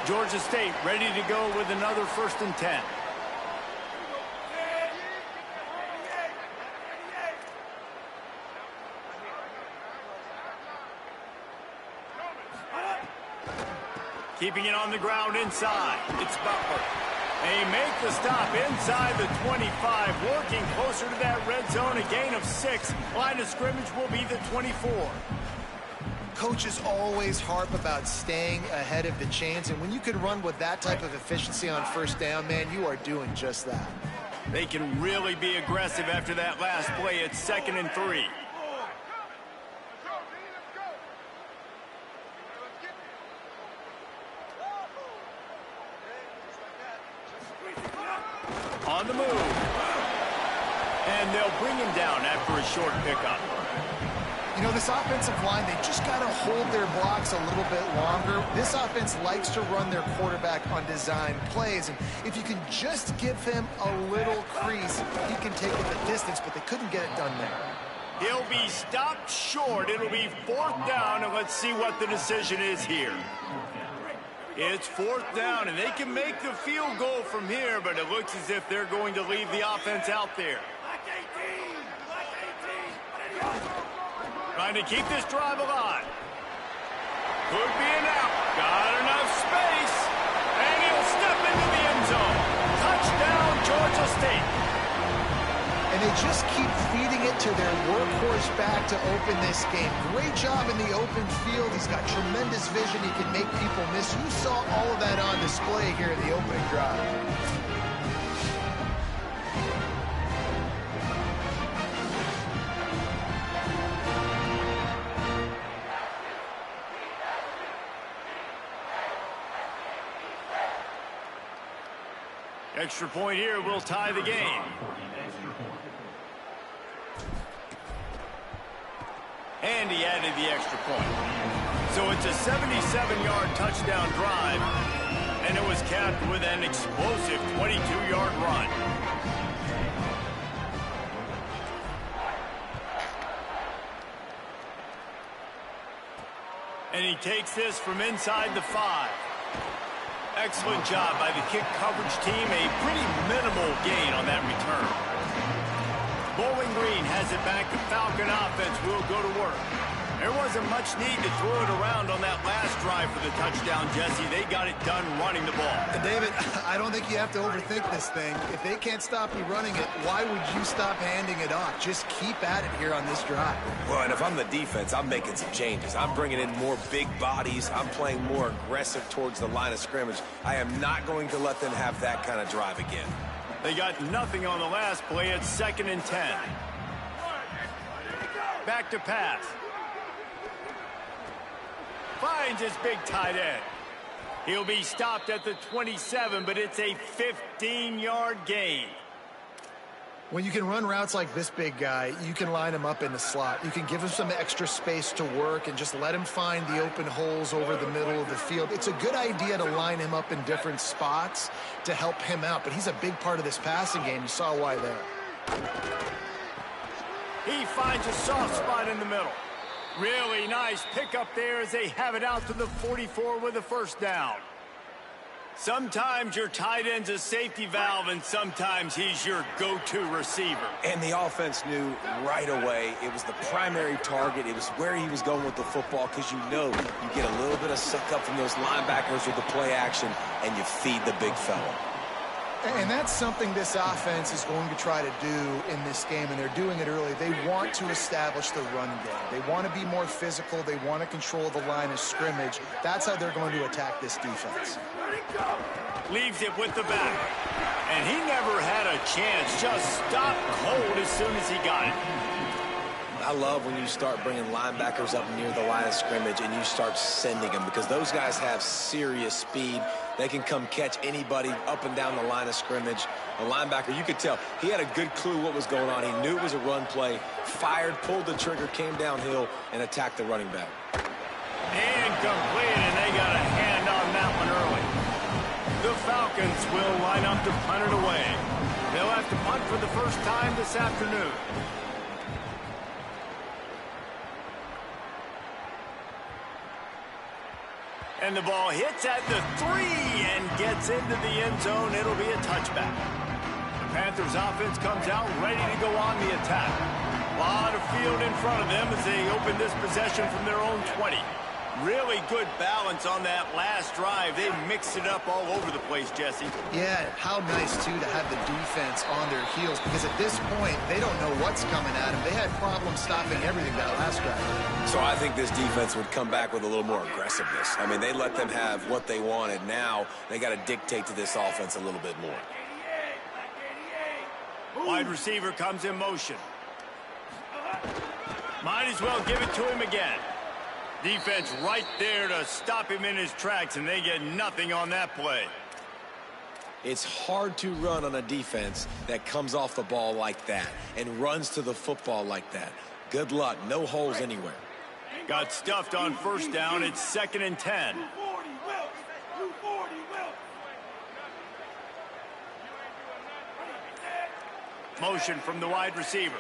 Georgia State ready to go with another 1st and 10. Keeping it on the ground inside. It's Butler. They make the stop inside the 25, working closer to that red zone, a gain of 6. Line of scrimmage will be the 24. Coaches always harp about staying ahead of the chains, and when you can run with that type of efficiency on 1st down, man, you are doing just that. They can really be aggressive after that last play. It's 2nd and 3. On the move. And they'll bring him down after a short pickup. You know, this offensive line, they just got to hold their blocks a little bit longer. This offense likes to run their quarterback on design plays. And if you can just give him a little crease, he can take it the distance, but they couldn't get it done there. He'll be stopped short. It'll be 4th down, and let's see what the decision is here. It's 4th down, and they can make the field goal from here, but it looks as if they're going to leave the offense out there. Trying to keep this drive alive. Could be an out. Got enough space. And he'll step into the end zone. Touchdown, Georgia State. And they just keep feeding it to their workhorse back to open this game. Great job in the open field. He's got tremendous vision. He can make people miss. You saw all of that on display here in the opening drive. Extra point here will tie the game. And he added the extra point. So it's a 77-yard touchdown drive, and it was capped with an explosive 22-yard run. And he takes this from inside the 5. Excellent job by the kick coverage team. A pretty minimal gain on that return. Bowling Green has it back. The Falcon offense will go to work. There wasn't much need to throw it around on that last drive for the touchdown, Jesse. They got it done running the ball. And David, I don't think you have to overthink this thing. If they can't stop you running it, why would you stop handing it off? Just keep at it here on this drive. Well, and if I'm the defense, I'm making some changes. I'm bringing in more big bodies. I'm playing more aggressive towards the line of scrimmage. I am not going to let them have that kind of drive again. They got nothing on the last play. It's 2nd and 10. Back to pass. Finds his big tight end. He'll be stopped at the 27, but it's a 15-yard gain. When you can run routes like this big guy, you can line him up in the slot. You can give him some extra space to work and just let him find the open holes over the middle of the field. It's a good idea to line him up in different spots to help him out, but he's a big part of this passing game. You saw why there. He finds a soft spot in the middle. Really nice pickup there as they have it out to the 44 with a 1st down. Sometimes your tight end's a safety valve, and sometimes he's your go-to receiver. And the offense knew right away it was the primary target. It was where he was going with the football, because you know you get a little bit of suck up from those linebackers with the play action, and you feed the big fella. And that's something this offense is going to try to do in this game, and they're doing it early. They want to establish the run game. They want to be more physical. They want to control the line of scrimmage. That's how they're going to attack this defense. Leaves it with the back. And he never had a chance. Just stopped cold as soon as he got it. I love when you start bringing linebackers up near the line of scrimmage and you start sending them, because those guys have serious speed. They can come catch anybody up and down the line of scrimmage. A linebacker, you could tell, he had a good clue what was going on. He knew it was a run play, fired, pulled the trigger, came downhill, and attacked the running back. Incomplete, and they got a hand on that one early. The Falcons will line up to punt it away. They'll have to punt for the first time this afternoon. And the ball hits at the 3 and gets into the end zone. It'll be a touchback. The Panthers offense comes out ready to go on the attack. A lot of field in front of them as they open this possession from their own 20. Really good balance on that last drive. They mixed it up all over the place, Jesse. Yeah, how nice, too, to have the defense on their heels, because at this point, they don't know what's coming at them. They had problems stopping everything that last drive. So I think this defense would come back with a little more aggressiveness. I mean, they let them have what they wanted. Now they got to dictate to this offense a little bit more. Wide receiver comes in motion. Might as well give it to him again. Defense right there to stop him in his tracks, and they get nothing on that play. It's hard to run on a defense that comes off the ball like that and runs to the football like that. Good luck. No holes anywhere. Got stuffed on first down. It's 2nd and 10. Motion from the wide receiver.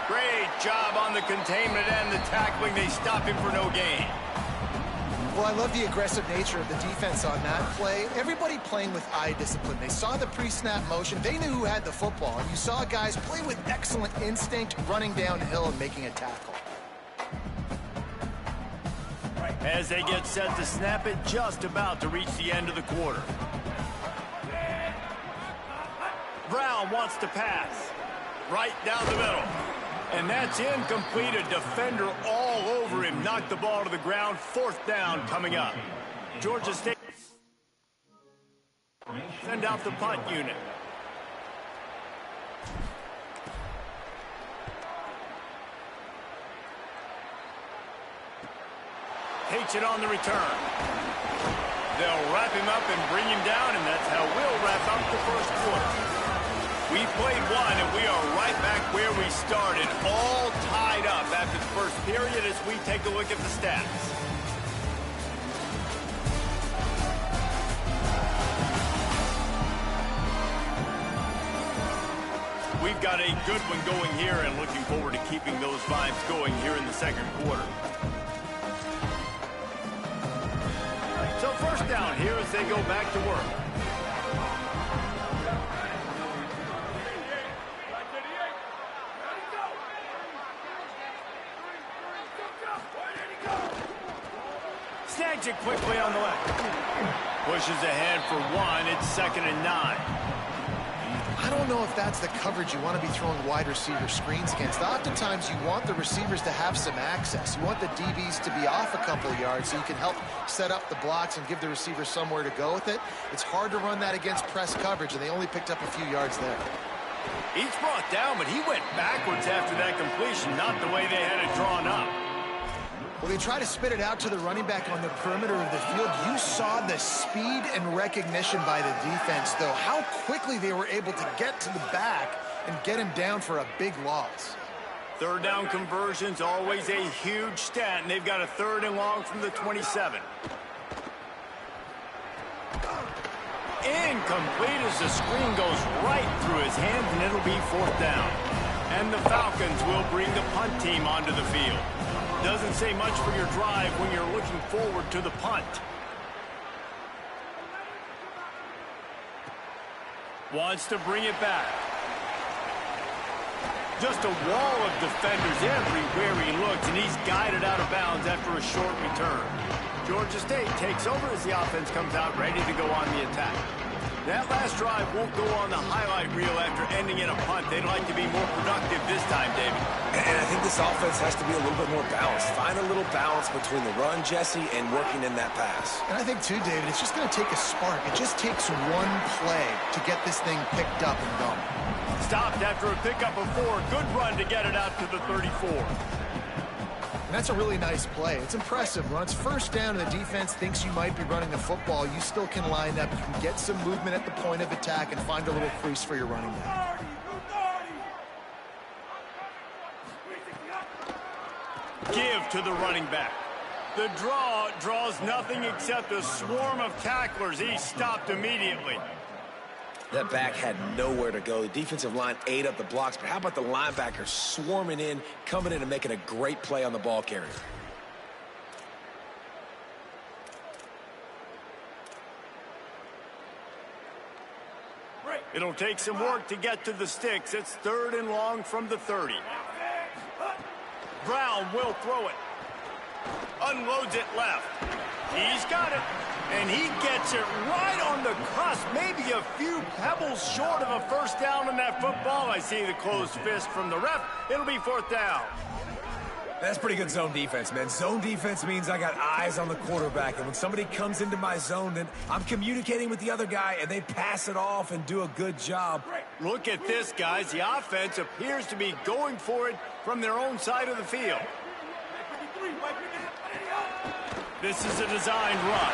Great job on the containment and the tackling. They stop him for no gain. Well, I love the aggressive nature of the defense on that play. Everybody playing with eye discipline. They saw the pre-snap motion. They knew who had the football. And you saw guys play with excellent instinct, running downhill and making a tackle. As they get set to snap it, just about to reach the end of the quarter. Brown wants to pass. Right down the middle. And that's incomplete. A defender all over him. Knocked the ball to the ground. 4th down coming up. Georgia State send out the punt unit. Takes it on the return. They'll wrap him up and bring him down, and that's how we'll wrap up the first quarter. We played one, and we are right back where we started, all tied up after the first period as we take a look at the stats. We've got a good one going here and looking forward to keeping those vibes going here in the second quarter. So first down here as they go back to work. Snags it quickly on the left. Pushes ahead for 1. It's 2nd and 9. I don't know if that's the coverage you want to be throwing wide receiver screens against. Oftentimes, you want the receivers to have some access. You want the DBs to be off a couple of yards so you can help set up the blocks and give the receiver somewhere to go with it. It's hard to run that against press coverage, and they only picked up a few yards there. He's brought down, but he went backwards after that completion, not the way they had it drawn up. Well, they try to spit it out to the running back on the perimeter of the field. You saw the speed and recognition by the defense, though. How quickly they were able to get to the back and get him down for a big loss. 3rd down conversion's always a huge stat, and they've got a 3rd and long from the 27. Incomplete as the screen goes right through his hands, and it'll be 4th down. And the Falcons will bring the punt team onto the field. Doesn't say much for your drive when you're looking forward to the punt. Wants to bring it back. Just a wall of defenders everywhere he looks, and he's guided out of bounds after a short return. Georgia State takes over as the offense comes out ready to go on the attack. That last drive won't go on the highlight reel after ending in a punt. They'd like to be more productive this time, David. And I think this offense has to be a little bit more balanced. Find a little balance between the run, Jesse, and working in that pass. And I think, too, David, it's just going to take a spark. It just takes one play to get this thing picked up and going. Stopped after a pickup of 4. Good run to get it out to the 34. And that's a really nice play. It's impressive. When it's first down and the defense thinks you might be running the football, you still can line up. You can get some movement at the point of attack and find a little crease for your running back. Give to the running back. The draw draws nothing except a swarm of tacklers. He's stopped immediately. That back had nowhere to go. The defensive line ate up the blocks, but how about the linebackers swarming in, coming in and making a great play on the ball carrier? It'll take some work to get to the sticks. It's 3rd and long from the 30. Brown will throw it. Unloads it left. He's got it. And he gets it right on the cusp. Maybe a few pebbles short of a first down in that football. I see the closed fist from the ref. It'll be 4th down. That's pretty good zone defense, man. Zone defense means I got eyes on the quarterback, and when somebody comes into my zone, then I'm communicating with the other guy, and they pass it off and do a good job. Look at this, guys. The offense appears to be going for it from their own side of the field. This is a designed run.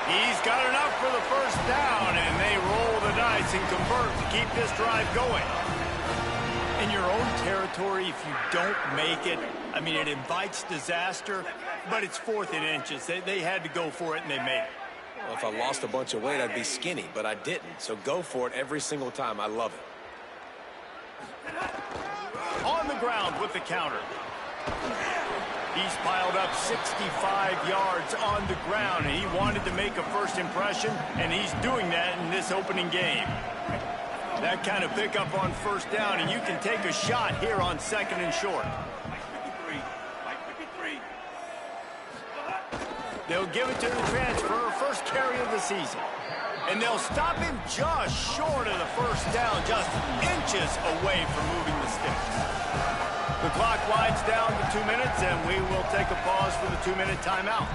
He's got enough for the first down, and they roll the dice and convert to keep this drive going. In your own territory, if you don't make it, I mean, it invites disaster, but it's 4th and inches. They had to go for it, and they made it. Well, if I lost a bunch of weight, I'd be skinny, but I didn't. So go for it every single time. I love it. On the ground with the counter. He's piled up 65 yards on the ground, and he wanted to make a first impression, and he's doing that in this opening game. That kind of pickup on first down, and you can take a shot here on 2nd and short. They'll give it to the transfer, first carry of the season. And they'll stop him just short of the first down, just inches away from moving the sticks. The clock winds down to 2 minutes, and we will take a pause for the 2-minute timeout.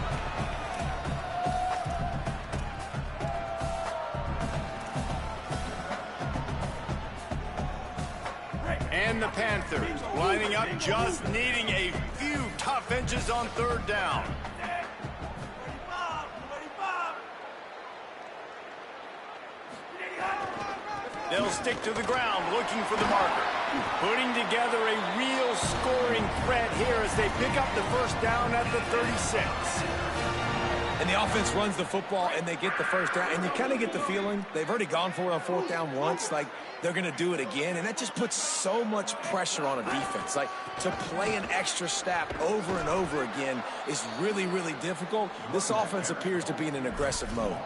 And the Panthers lining up, just needing a few tough inches on 3rd down. They'll stick to the ground, looking for the marker. Putting together a real scoring threat here as they pick up the first down at the 36. And the offense runs the football, and they get the first down. And you kind of get the feeling they've already gone for it on 4th down once. Like, they're going to do it again. And that just puts so much pressure on a defense. Like, to play an extra snap over and over again is really, really difficult. This offense appears to be in an aggressive mode.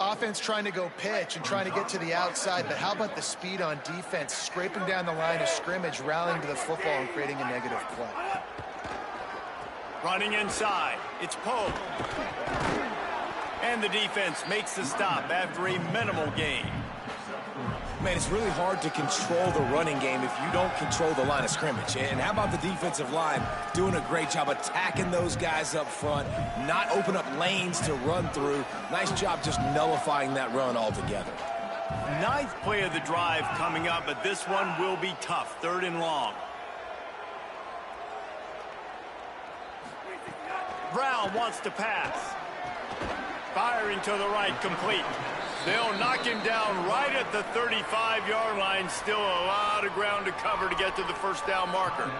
Offense trying to go pitch and trying to get to the outside, but how about the speed on defense, scraping down the line of scrimmage, rallying to the football, and creating a negative play. Running inside, it's Poe. And the defense makes the stop after a minimal gain. Man, it's really hard to control the running game if you don't control the line of scrimmage. And how about the defensive line doing a great job attacking those guys up front, not open up lanes to run through. Nice job just nullifying that run altogether. 9th play of the drive coming up, but this one will be tough. 3rd and long. Brown wants to pass. Firing to the right, complete. They'll knock him down right at the 35-yard line. Still a lot of ground to cover to get to the first down marker.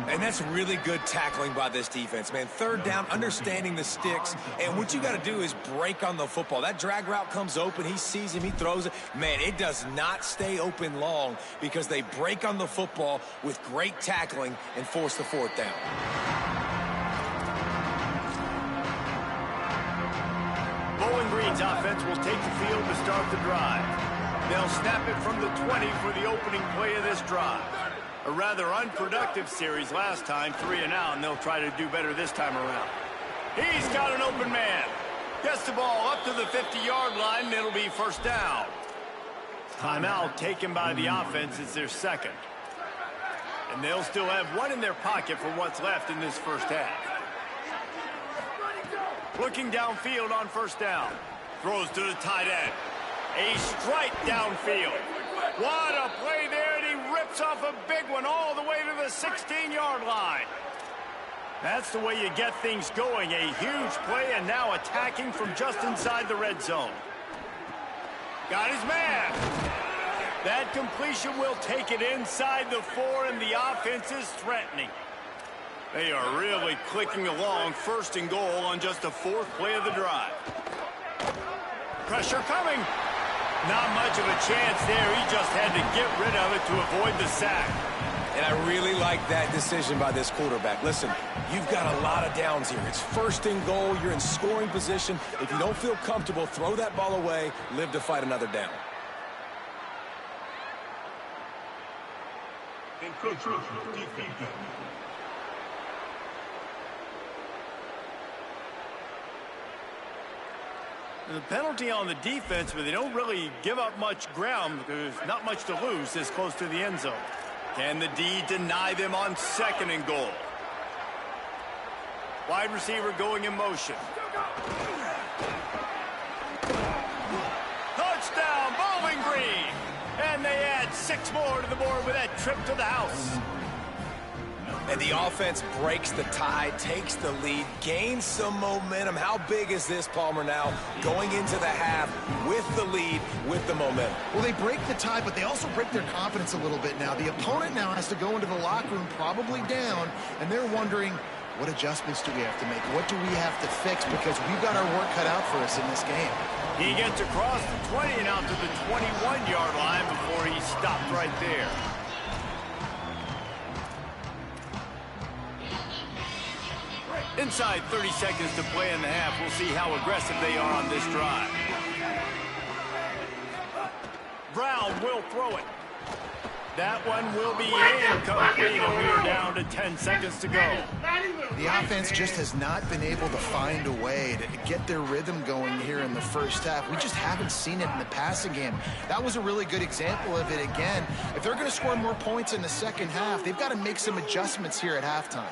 And that's really good tackling by this defense, man. 3rd down, understanding the sticks. And what you got to do is break on the football. That drag route comes open. He sees him. He throws it. Man, it does not stay open long because they break on the football with great tackling and force the 4th down. Bowling Green's offense will take the field to start the drive. They'll snap it from the 20 for the opening play of this drive. A rather unproductive series last time, 3 and out, and they'll try to do better this time around. He's got an open man. Gets the ball up to the 50-yard line, and it'll be first down. Timeout taken by the offense is their 2nd. And they'll still have one in their pocket for what's left in this first half. Looking downfield on first down. Throws to the tight end. A strike downfield. What a play there, and he rips off a big one all the way to the 16-yard line. That's the way you get things going. A huge play, and now attacking from just inside the red zone. Got his man. That completion will take it inside the 4, and the offense is threatening. They are really clicking along, 1st and goal on just the 4th play of the drive. Pressure coming. Not much of a chance there. He just had to get rid of it to avoid the sack. And I really like that decision by this quarterback. Listen, you've got a lot of downs here. It's 1st and goal. You're in scoring position. If you don't feel comfortable, throw that ball away. Live to fight another down. The penalty on the defense, but they don't really give up much ground because there's not much to lose this close to the end zone. Can the D deny them on 2nd and goal? Wide receiver going in motion. Touchdown, Bowling Green! And they add 6 more to the board with that trip to the house. And the offense breaks the tie, takes the lead, gains some momentum. How big is this, Palmer, now going into the half with the lead, with the momentum? Well, they break the tie, but they also break their confidence a little bit now. The opponent now has to go into the locker room probably down, and they're wondering, what adjustments do we have to make? What do we have to fix? Because we've got our work cut out for us in this game. He gets across the 20 and out to the 21-yard line before he stopped right there. Inside 30 seconds to play in the half. We'll see how aggressive they are on this drive. Brown will throw it. That one will be incomplete, and we are down to 10 seconds to go. The offense just has not been able to find a way to get their rhythm going here in the first half. We just haven't seen it in the passing game. That was a really good example of it again. If they're going to score more points in the second half, they've got to make some adjustments here at halftime.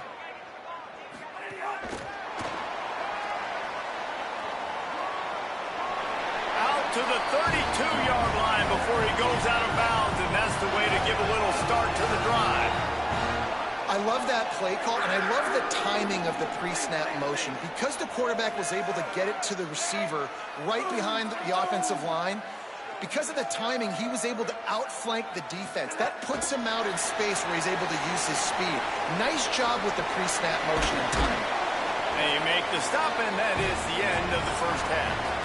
To the 32-yard line before he goes out of bounds, and that's the way to give a little start to the drive. I love that play call, and I love the timing of the pre-snap motion. Because the quarterback was able to get it to the receiver right behind the offensive line, because of the timing, he was able to outflank the defense. That puts him out in space where he's able to use his speed. Nice job with the pre-snap motion and timing. They make the stop, and that is the end of the first half.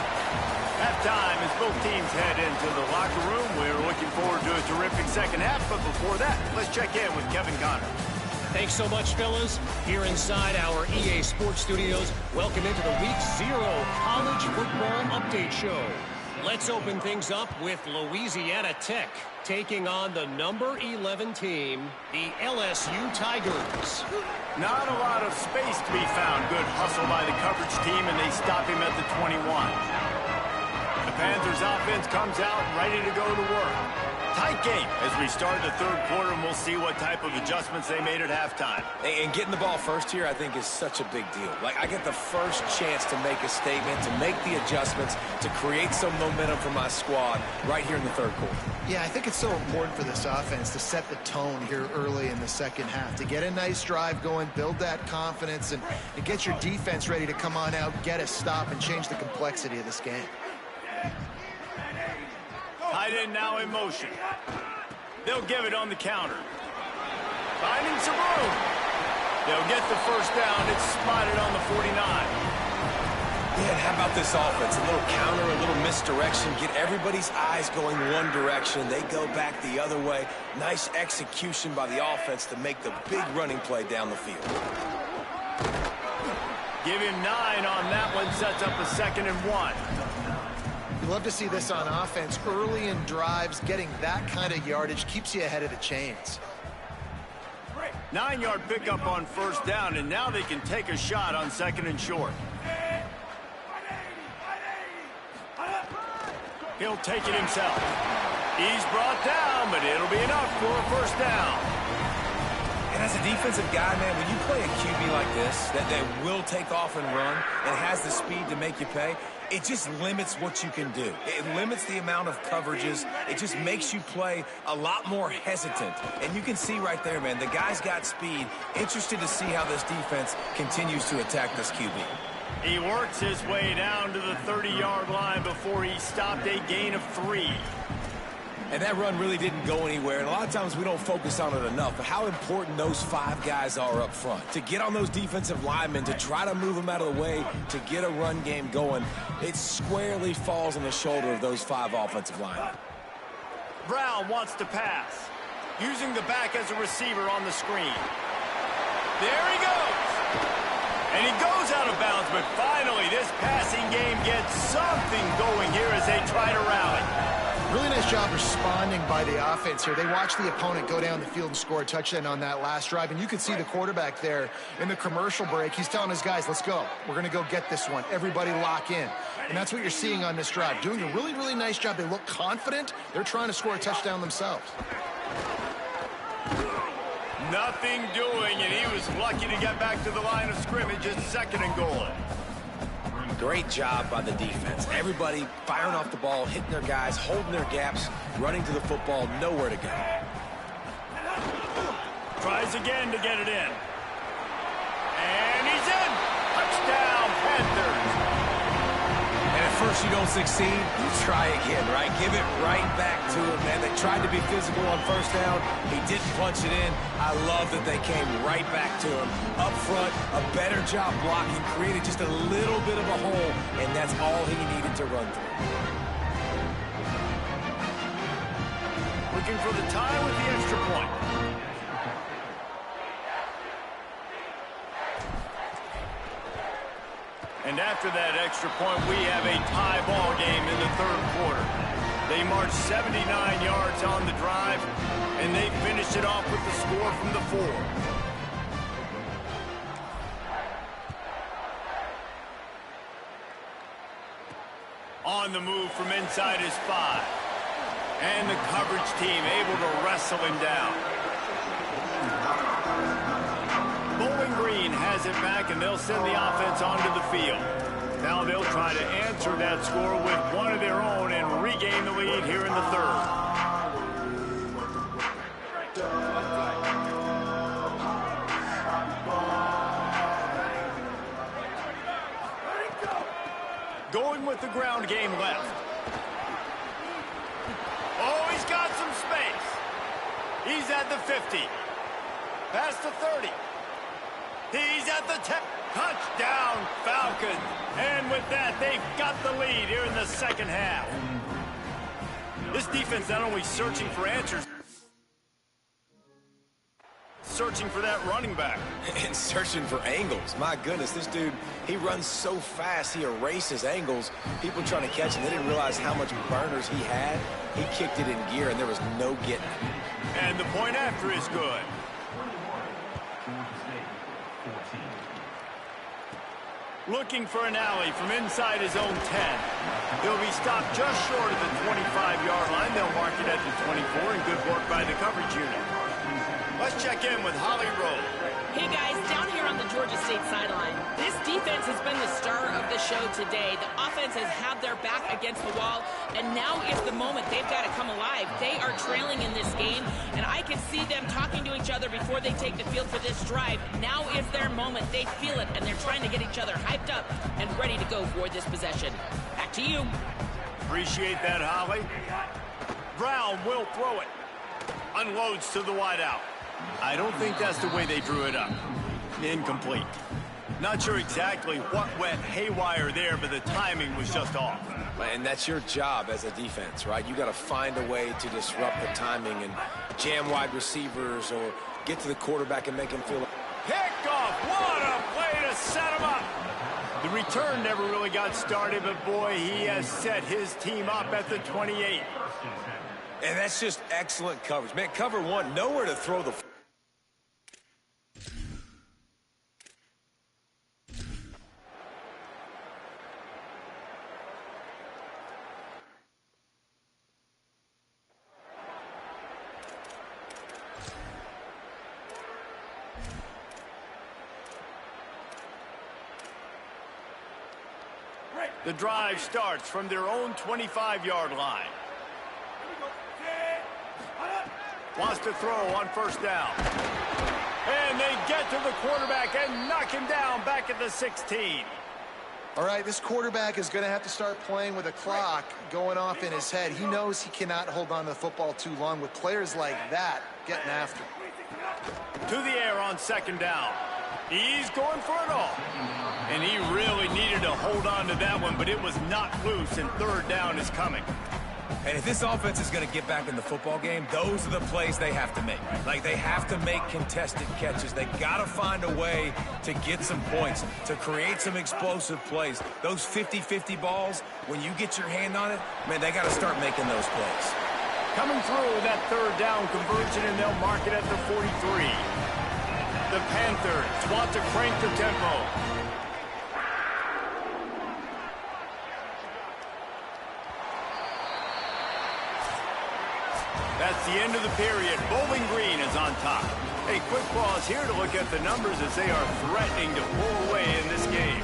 Halftime as both teams head into the locker room. We're looking forward to a terrific second half, but before that, let's check in with Kevin Connor. Thanks so much, fellas. Here inside our EA Sports Studios, welcome into the Week 0 College Football Update Show. Let's open things up with Louisiana Tech taking on the number 11 team, the LSU Tigers. Not a lot of space to be found. Good hustle by the coverage team, and they stop him at the 21. The Panthers offense comes out ready to go to work. Tight game as we start the third quarter, and we'll see what type of adjustments they made at halftime. And getting the ball first here, I think, is such a big deal. Like, I get the first chance to make a statement, to make the adjustments, to create some momentum for my squad right here in the third quarter. Yeah, I think it's so important for this offense to set the tone here early in the second half, to get a nice drive going, build that confidence, and get your defense ready to come on out, get a stop, and change the complexity of this game. Tight end now in motion. They'll give it on the counter. Finding some room. They'll get the first down. It's spotted on the 49. Yeah, how about this offense? A little counter, a little misdirection. Get everybody's eyes going one direction. They go back the other way. Nice execution by the offense to make the big running play down the field. Give him 9 on that one. Sets up a 2nd and 1. You love to see this on offense. Early in drives, getting that kind of yardage keeps you ahead of the chains. 9-yard pickup on first down, and now they can take a shot on 2nd and short. He'll take it himself. He's brought down, but it'll be enough for a first down. And as a defensive guy, man, when you play a QB like this, that will take off and run and has the speed to make you pay, it just limits what you can do. It limits the amount of coverages. It just makes you play a lot more hesitant. And you can see right there, man, the guy's got speed. Interested to see how this defense continues to attack this QB. He works his way down to the 30-yard line before he stopped, a gain of 3. And that run really didn't go anywhere. And a lot of times we don't focus on it enough. But how important those 5 guys are up front. To get on those defensive linemen, to try to move them out of the way, to get a run game going, it squarely falls on the shoulder of those 5 offensive linemen. Brown wants to pass. Using the back as a receiver on the screen. There he goes. And he goes out of bounds, but finally this passing game gets something going here as they try to rally. Really nice job responding by the offense here. They watched the opponent go down the field and score a touchdown on that last drive, and you could see the quarterback there in the commercial break. He's telling his guys, let's go. We're going to go get this one. Everybody lock in. And that's what you're seeing on this drive. Doing a really, really nice job. They look confident. They're trying to score a touchdown themselves. Nothing doing, and he was lucky to get back to the line of scrimmage at 2nd and goal. Great job by the defense. Everybody firing off the ball, hitting their guys, holding their gaps, running to the football, nowhere to go. Tries again to get it in. And he's in. Touchdown, Panthers. And at first you don't succeed, you try again, right? Give it right back to him, man. They tried to be physical on 1st down. He didn't punch it in. I love that they came right back to him. Up front, a better job blocking, created just a little bit of a hole, and that's all he needed to run through. Looking for the tie with the extra point. And after that extra point, we have a tie ball game in the 3rd quarter. They marched 79 yards on the drive, and they finished it off with the score from the 4. On the move from inside his 5. And the coverage team able to wrestle him down. Bowling Green has it back, and they'll send the offense onto the field. Now they'll try to answer that score with one of their own and regain the lead here in the 3rd. Going with the ground game left. Oh, he's got some space. He's at the 50. Past the 30. He's at the 10. Touchdown, Falcons. And with that, they've got the lead here in the 2nd half. This defense not only searching for answers, searching for that running back. And searching for angles. My goodness, this dude, he runs so fast, he erases angles. People trying to catch him, they didn't realize how much burners he had. He kicked it in gear, and there was no getting it. And the point after is good. Looking for an alley from inside his own 10. He'll be stopped just short of the 25-yard line. They'll mark it at the 24, and good work by the coverage unit. Let's check in with Holly Rowe. Hey guys, down here on the Georgia State sideline, this defense has been the star of the show today. The offense has had their back against the wall, and now is the moment they've got to come alive. They are trailing in this game, and I can see them talking to each other before they take the field for this drive. Now is their moment. They feel it, and they're trying to get each other hyped up and ready to go for this possession. Back to you. Appreciate that, Holly. Brown will throw it. Unloads to the wideout. I don't think that's the way they drew it up. Incomplete. Not sure exactly what went haywire there, but the timing was just off. And that's your job as a defense, right? You got to find a way to disrupt the timing and jam wide receivers or get to the quarterback and make him feel it. Pick off. What a play to set him up. The return never really got started, but boy, he has set his team up at the 28. And that's just excellent coverage. Man, cover one, nowhere to throw the... The drive starts from their own 25-yard line. Wants to throw on 1st down. And they get to the quarterback and knock him down back at the 16. All right, this quarterback is going to have to start playing with a clock going off in his head. He knows he cannot hold on to the football too long with players like that getting after him. To the air on second down. He's going for it all. And he really needed to hold on to that one, but it was knocked loose, and third down is coming. And if this offense is going to get back in the football game, those are the plays they have to make. Like, they have to make contested catches. They got to find a way to get some points, to create some explosive plays. Those 50-50 balls, when you get your hand on it, man, they got to start making those plays. Coming through with that third down conversion, and they'll mark it at the 43. The Panthers want to crank the tempo. That's the end of the period. Bowling Green is on top. A quick pause here to look at the numbers as they are threatening to pull away in this game.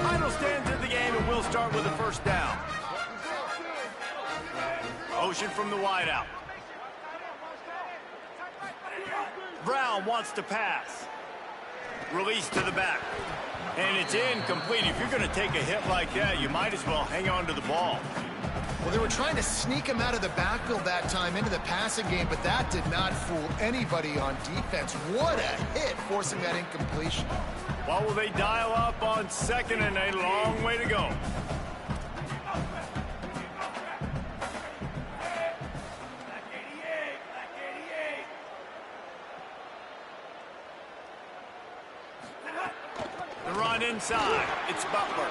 Final stands of the game, and we'll start with a first down. Motion from the wideout. Brown wants to pass. Release to the back. And it's incomplete. If you're going to take a hit like that, you might as well hang on to the ball. Well, they were trying to sneak him out of the backfield that time into the passing game, but that did not fool anybody on defense. What a hit, forcing that incompletion. Well, will they dial up on second, and a long way to go. The run inside. It's Butler.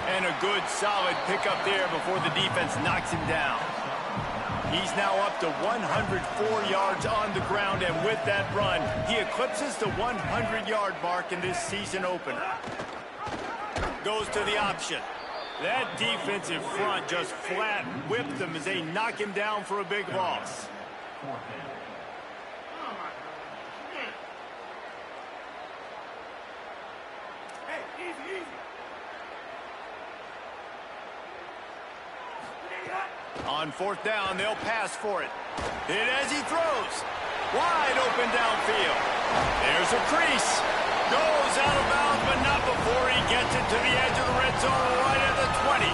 And a good, solid pickup there before the defense knocks him down. He's now up to 104 yards on the ground, and with that run, he eclipses the 100-yard mark in this season opener. Goes to the option. That defensive front just flat whipped them as they knock him down for a big loss. On fourth down, they'll pass for it. Hit as he throws. Wide open downfield. There's a crease. Goes out of bounds, but not before he gets it to the edge of the red zone right at the 20.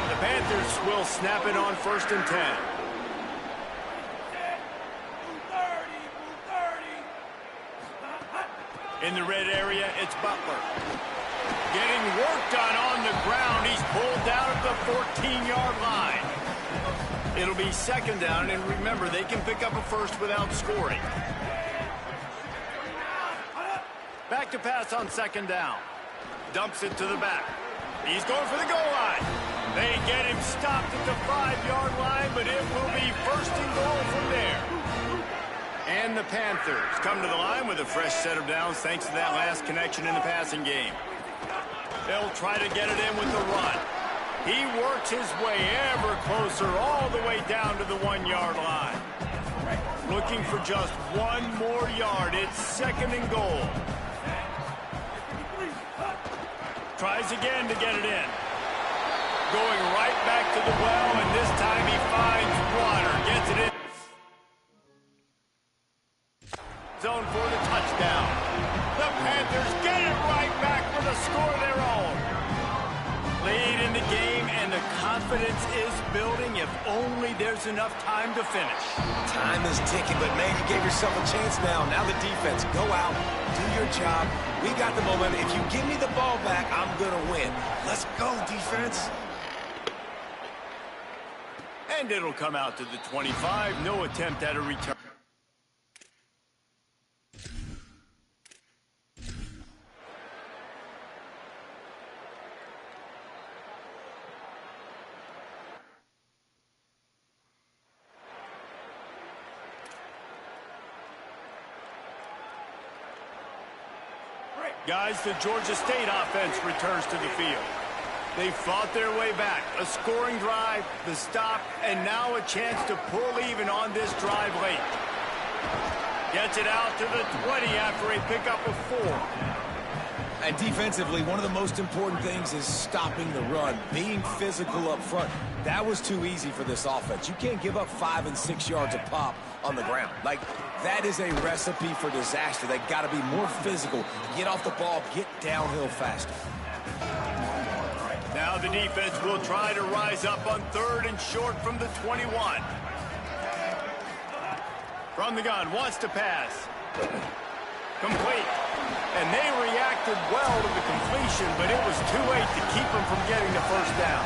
The Panthers will snap it on 1st and 10. In the red area, it's Butler. Getting work done on the ground. He's pulled down at the 14-yard line. It'll be second down, and remember, they can pick up a first without scoring. Back to pass on second down. Dumps it to the back. He's going for the goal line. They get him stopped at the 5-yard line, but it will be 1st and goal from there. And the Panthers come to the line with a fresh set of downs thanks to that last connection in the passing game. They'll try to get it in with the run. He works his way ever closer all the way down to the 1-yard line. Looking for just one more yard. It's 2nd and goal. Tries again to get it in. Going right back to the well, and this time he finds water. Gets it in. Zone for the touchdown. The Panthers get it right back with a score of their own. Lead in the game, and the confidence is building if only there's enough time to finish. Time is ticking, but man, you gave yourself a chance now. Now the defense, go out, do your job. We got the momentum. If you give me the ball back, I'm going to win. Let's go, defense. And it'll come out to the 25. No attempt at a return. Guys, the Georgia State offense returns to the field. They fought their way back. A scoring drive, the stop, and now a chance to pull even on this drive late. Gets it out to the 20 after a pickup of 4. And defensively, one of the most important things is stopping the run, being physical up front. That was too easy for this offense. You can't give up 5 and 6 yards a pop on the ground. Like, that is a recipe for disaster. They got to be more physical, get off the ball, get downhill faster. Now the defense will try to rise up on 3rd and short from the 21. From the gun, wants to pass. Complete. And they reacted well to the completion, but it was too late to keep them from getting the first down.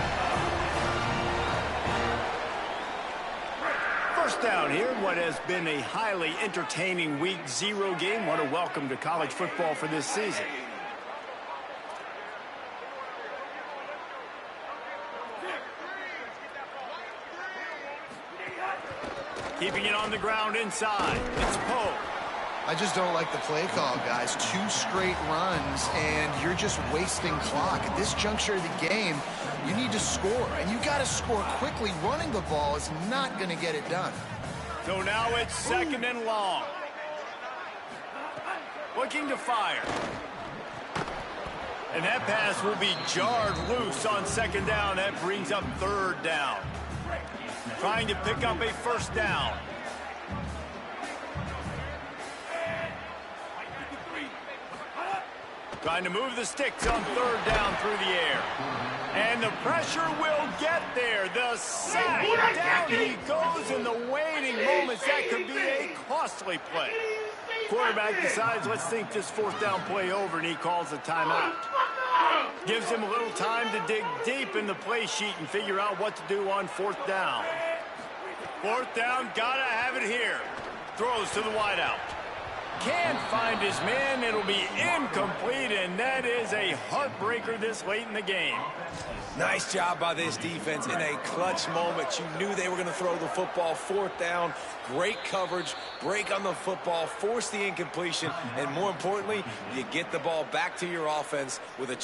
First down here in what has been a highly entertaining Week 0 game. What a welcome to college football for this season. Keeping it on the ground inside. It's Poe. I just don't like the play call, guys. 2 straight runs, and you're just wasting clock. At this juncture of the game, you need to score, and you got to score quickly. Running the ball is not going to get it done. So now it's 2nd and long. Looking to fire. And that pass will be jarred loose on 2nd down. That brings up 3rd down. Trying to pick up a first down. Trying to move the sticks on 3rd down through the air. And the pressure will get there. The sack. Down he goes in the waning moments. That could be a costly play. Quarterback decides, let's think this 4th down play over, and he calls a timeout. Gives him a little time to dig deep in the play sheet and figure out what to do on 4th down. 4th down, gotta have it here. Throws to the wideout. Can't find his man. It'll be incomplete, and that is a heartbreaker this late in the game. Nice job by this defense in a clutch moment. You knew they were going to throw the football. 4th down, great coverage, break on the football, force the incompletion, and more importantly, you get the ball back to your offense with a...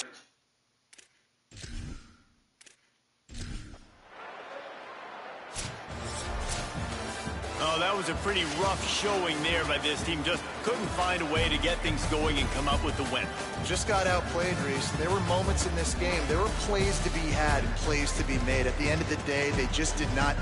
Oh, that was a pretty rough showing there by this team. Just couldn't find a way to get things going and come up with the win. Just got outplayed, Reese. There were moments in this game. There were plays to be had and plays to be made. At the end of the day, they just did not